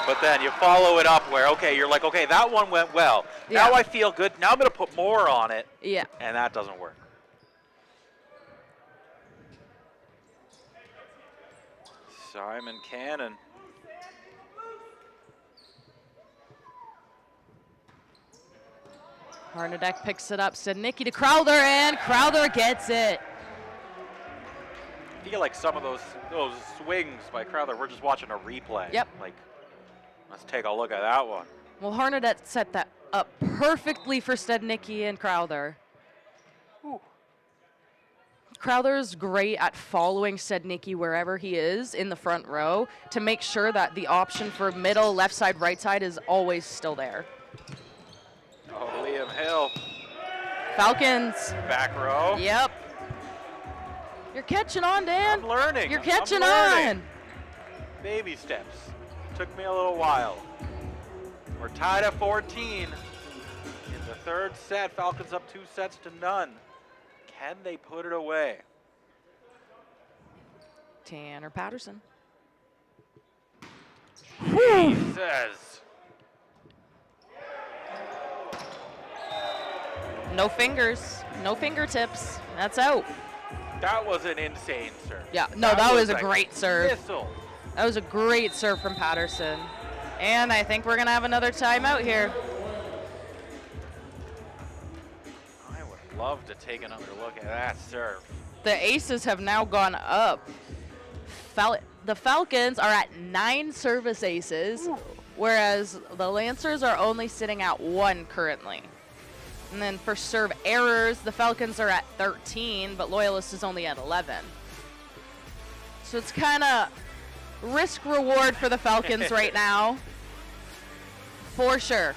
But then you follow it up where, okay, you're like, okay, that one went well. Yeah. Now I feel good. Now I'm going to put more on it. Yeah. And that doesn't work. Simon Cannon. Harnedek picks it up. Sidnicki to Crowther, and Crowther gets it. I feel like some of those swings by Crowther, we're just watching a replay. Yep. Like, let's take a look at that one. Well, Harnedek set that up perfectly for Sidnicki and Crowther. Ooh. Crowther's great at following Sidnicki wherever he is in the front row to make sure that the option for middle, left side, right side is always still there. Oh, Liam Hill. Falcons. Back row. Yep. You're catching on, Dan. I'm learning. You're catching I'm learning. on. Baby steps. Took me a little while. We're tied at 14. In the third set, Falcons up 2-0. Can they put it away? Tanner Patterson. He says. No fingers, no fingertips. That's out. That was an insane serve. Yeah, no, that was a great serve. Missile. That was a great serve from Patterson. And I think we're going to have another timeout here. I would love to take another look at that serve. The aces have now gone up. The Falcons are at 9 service aces, whereas the Lancers are only sitting at 1 currently. And then for serve errors, the Falcons are at 13, but Loyalist is only at 11. So it's kind of risk reward for the Falcons right now, for sure.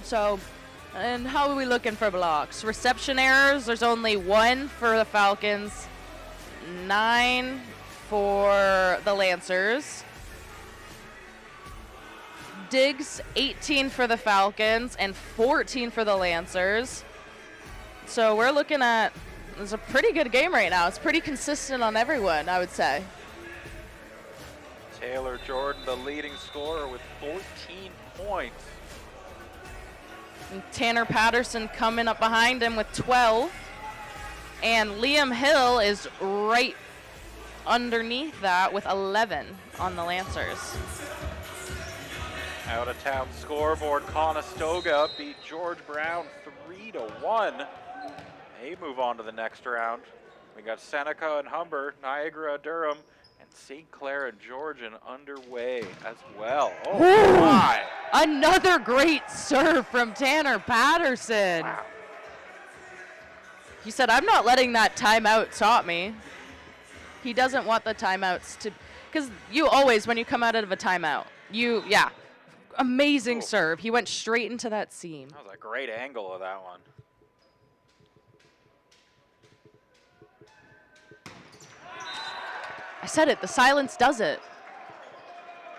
So And how are we looking for blocks? Reception errors, there's only 1 for the Falcons, 9 for the Lancers. Digs, 18 for the Falcons and 14 for the Lancers. So we're looking at, it's a pretty good game right now. It's pretty consistent on everyone, I would say. Taylor Jordan, the leading scorer with 14 points. And Tanner Patterson coming up behind him with 12. And Liam Hill is right underneath that with 11 on the Lancers. Out of town scoreboard, Conestoga beat George Brown 3-1. They move on to the next round. We got Seneca and Humber, Niagara, Durham, and St. Clair and Georgian underway as well. Oh my! Another great serve from Tanner Patterson. Wow. He said, I'm not letting that timeout stop me. He doesn't want the timeouts to, because you always, when you come out of a timeout, amazing serve. He went straight into that seam. That was a great angle of that one. I said it, the silence does it.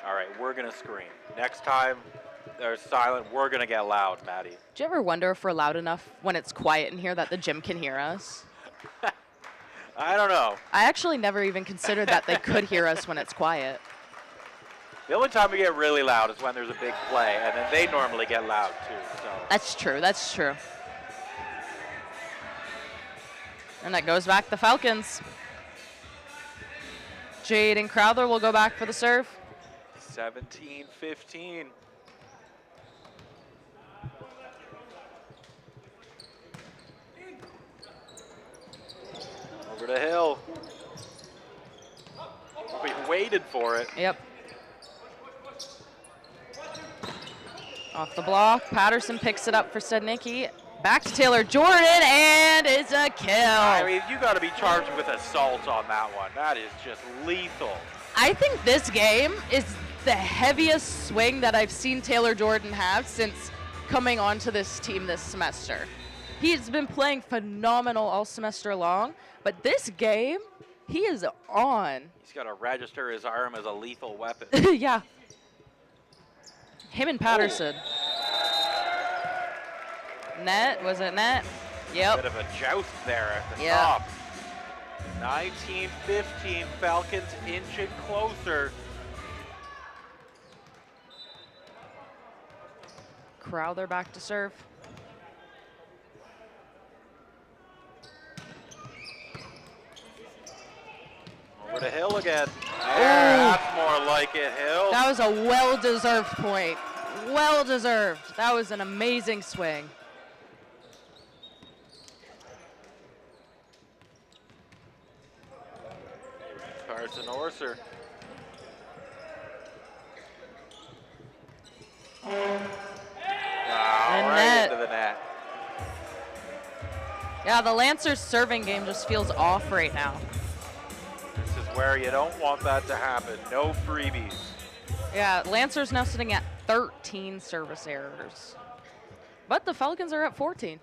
All right, we're gonna scream. Next time they're silent, we're gonna get loud, Maddie. Do you ever wonder if we're loud enough when it's quiet in here that the gym can hear us? I don't know. I actually never even considered that they could hear us when it's quiet. The only time we get really loud is when there's a big play, and then they normally get loud too. So. That's true, that's true. And that goes back to the Falcons. Jaden Crowther will go back for the serve. 17-15. Over to Hill. We waited for it. Yep. Off the block, Patterson picks it up for Stednicki. Back to Taylor Jordan, and it's a kill. I mean, you got to be charged with assault on that one. That is just lethal. I think this game is the heaviest swing that I've seen Taylor Jordan have since coming onto this team this semester. He's been playing phenomenal all semester long, but this game, he is on. He's got to register his arm as a lethal weapon. Yeah. Him and Patterson. Net, was it net? Yep. Bit of a joust there at the Yep. top. 19-15, Falcons inching closer. Crowther back to serve. Over to Hill again. That's more like it, Hill. That was a well-deserved point. Well-deserved. That was an amazing swing. Carson Orser. And right net. into the net. Yeah, the Lancers serving game just feels off right now. This is where you don't want that to happen. No freebies. Yeah, Lancers now sitting at 13 service errors. But the Falcons are at 14.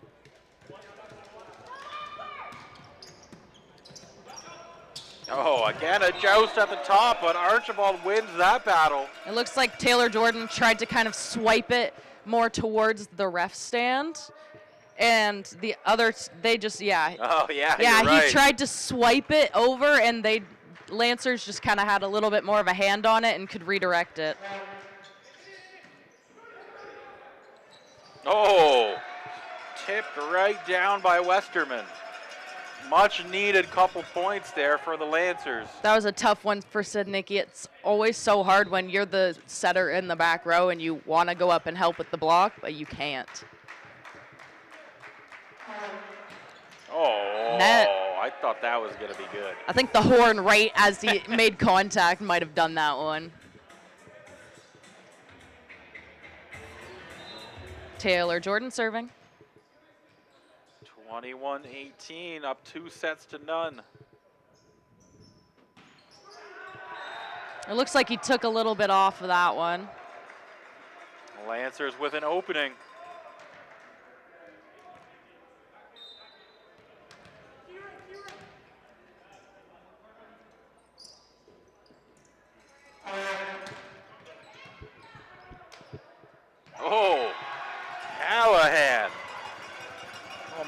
Oh, again, a joust at the top, but Archibald wins that battle. It looks like Taylor Jordan tried to kind of swipe it more towards the ref stand. And the other, they just, Oh, yeah, Yeah, you're right. he tried to swipe it over, and Lancers just kind of had a little bit more of a hand on it and could redirect it. Oh, tipped right down by Westerman. Much needed couple points there for the Lancers. That was a tough one for Stednicki. It's always so hard when you're the setter in the back row and you want to go up and help with the block, but you can't. Oh, Net. I thought that was going to be good. I think the horn right as he made contact might have done that one. Taylor Jordan serving. 21-18, up 2-0. It looks like he took a little bit off of that one. Lancers with an opening.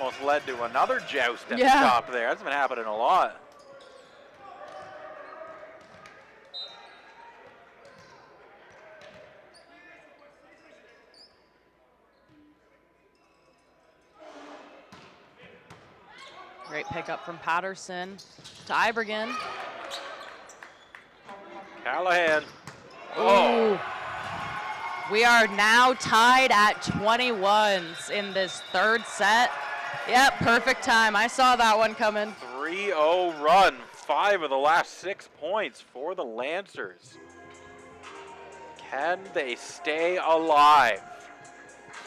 almost led to another joust at the Yeah. top there. That's been happening a lot. Great pickup from Patterson to Ibergen. Callahan. Ooh. We are now tied at 21s in this third set. Yep, perfect time. I saw that one coming. 3-0 run. 5 of the last 6 points for the Lancers. Can they stay alive?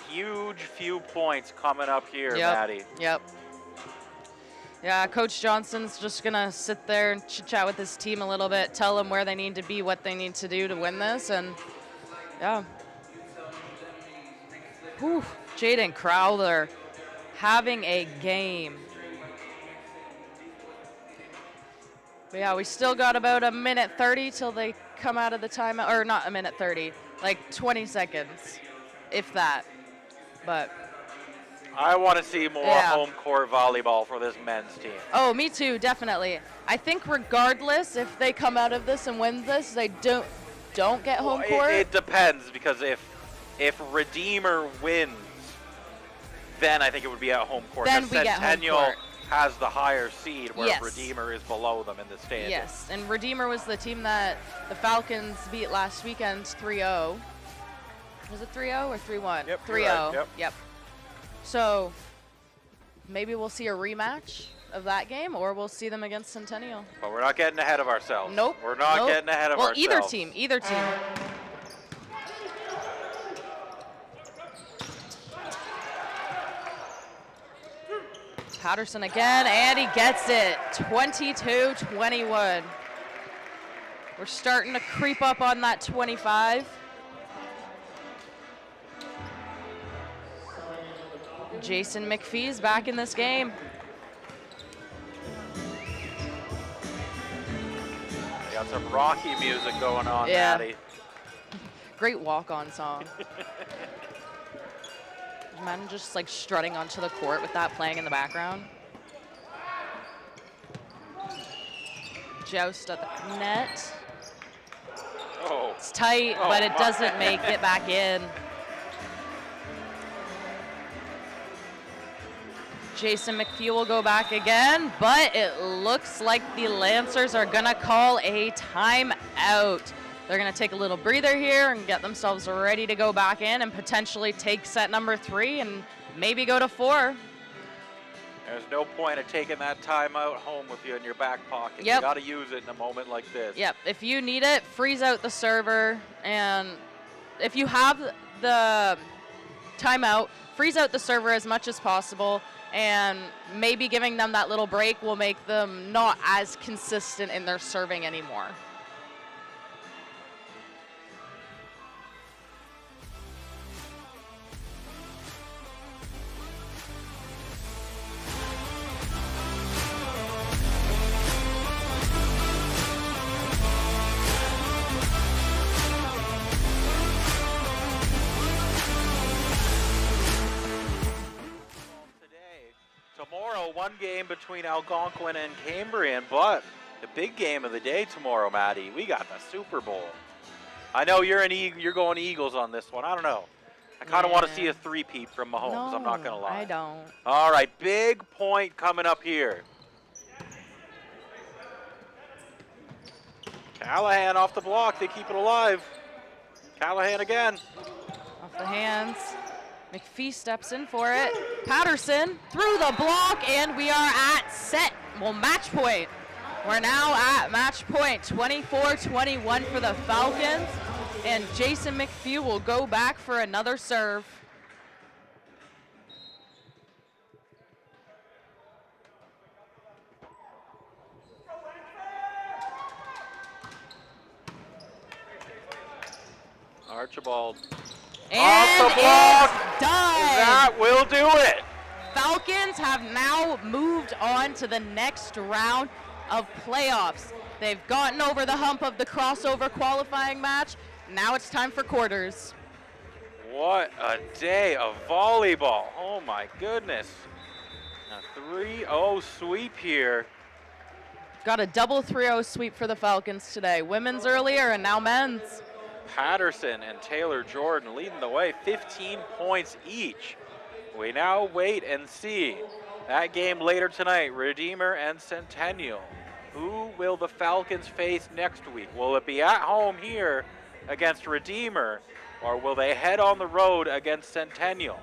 Huge few points coming up here, Maddie. Yep. Yeah, Coach Johnson's just going to sit there and chit-chat with his team a little bit, tell them where they need to be, what they need to do to win this, and yeah. Whew, Jaden Crowther having a game. But yeah, we still got about a minute 30 till they come out of the timeout, or not a minute 30, like 20 seconds, if that, but. I want to see more home court volleyball for this men's team. Oh, me too, definitely. I think regardless if they come out of this and win this, they don't get home court. It depends, because if Redeemer wins, then I think it would be at home court. Then we get home Centennial court. has the higher seed, where Yes. Redeemer is below them in the standings. Yes, and Redeemer was the team that the Falcons beat last weekend 3-0. Was it 3-0 or 3-1? Yep, 3-0. right, Yep. So maybe we'll see a rematch of that game, or we'll see them against Centennial. But we're not getting ahead of ourselves. Nope. We're not getting ahead of ourselves. Well, either team. Patterson again, and he gets it. 22-21. We're starting to creep up on that 25. Jason McPhee's back in this game. Got some Rocky music going on, Yeah. Maddie. Great walk-on song. Imagine just like strutting onto the court with that playing in the background. Joust at the net. Oh. It's tight, Oh, but it my. doesn't make it back in. Jason McPhee will go back again, but it looks like the Lancers are gonna call a timeout. They're gonna take a little breather here and get themselves ready to go back in and potentially take set number 3 and maybe go to 4. There's no point of taking that timeout home with you in your back pocket. Yep. You got to use it in a moment like this. Yep, if you need it, freeze out the server, and if you have the timeout, freeze out the server as much as possible, and maybe giving them that little break will make them not as consistent in their serving anymore. Tomorrow, one game between Algonquin and Cambrian, but the big game of the day tomorrow, Maddie, we got the Super Bowl. I know you're going Eagles on this one. I don't know. I kind of want to see a three-peat from Mahomes. I'm not going to lie. I don't. All right, big point coming up here. Callahan off the block. They keep it alive. Callahan again. Off the hands. McPhee steps in for it. Patterson through the block, and we are at match point. We're now at match point, 24-21 for the Falcons, and Jason McPhee will go back for another serve. Archibald. And off the block. it's done. That will do it. Falcons have now moved on to the next round of playoffs. They've gotten over the hump of the crossover qualifying match. Now it's time for quarters. What a day of volleyball. Oh my goodness. A 3-0 sweep here. Got a double 3-0 sweep for the Falcons today. Women's earlier and now men's. Patterson and Taylor Jordan leading the way, 15 points each. We now wait and see. That game later tonight, Redeemer and Centennial. Who will the Falcons face next week? Will it be at home here against Redeemer, or will they head on the road against Centennial?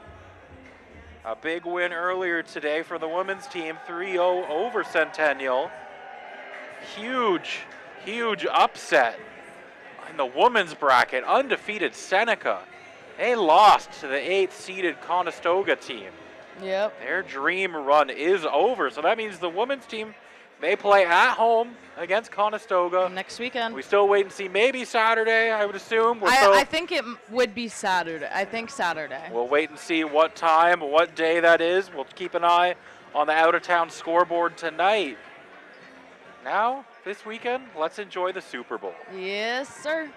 A big win earlier today for the women's team, 3-0 over Centennial. Huge, huge upset in the women's bracket. Undefeated Seneca. They lost to the 8th-seeded Conestoga team. Yep. Their dream run is over, so that means the women's team may play at home against Conestoga Next weekend. We still wait and see. Maybe Saturday, I would assume. I think it would be Saturday. I think Saturday. We'll wait and see what time, what day that is. We'll keep an eye on the out-of-town scoreboard tonight. Now, this weekend, let's enjoy the Super Bowl. Yes, sir.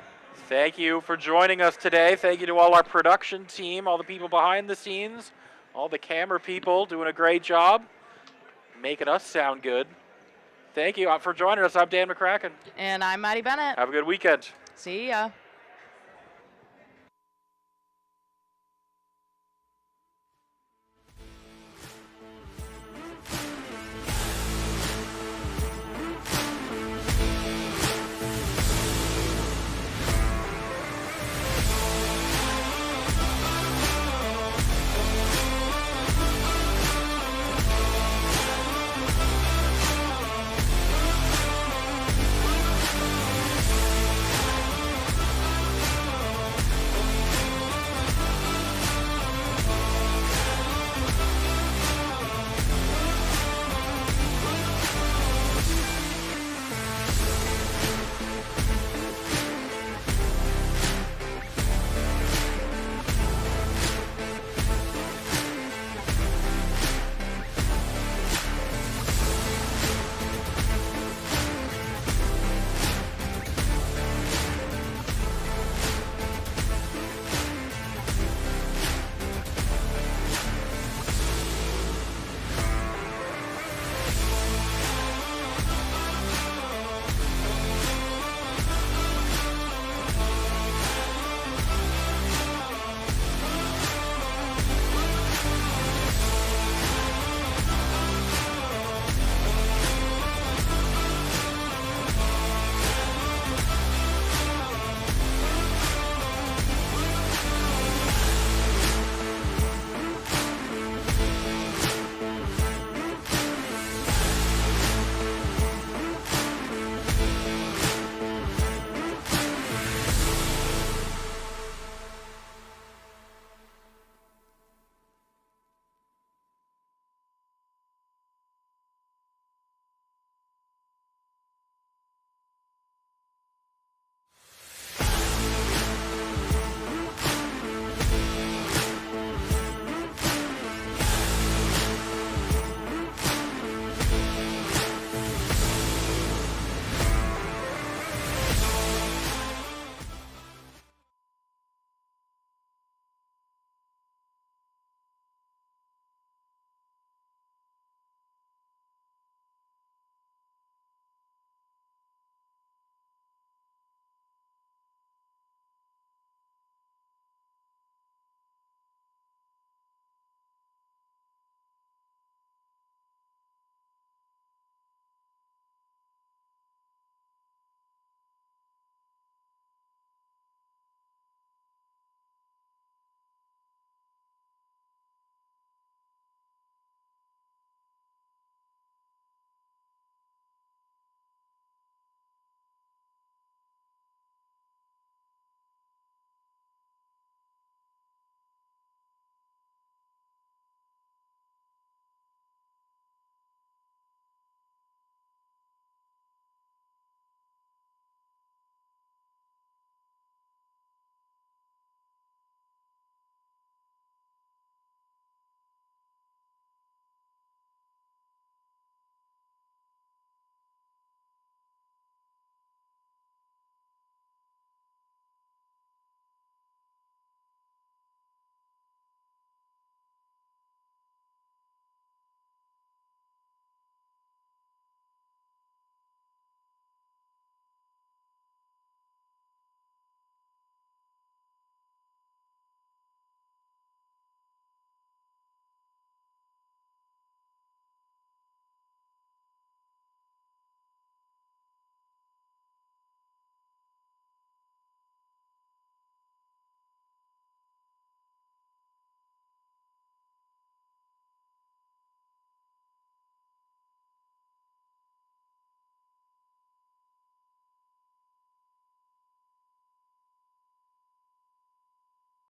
Thank you for joining us today. Thank you to all our production team, all the people behind the scenes, all the camera people doing a great job, making us sound good. Thank you for joining us. I'm Dan McCracken. And I'm Maddie Bennett. Have a good weekend. See ya.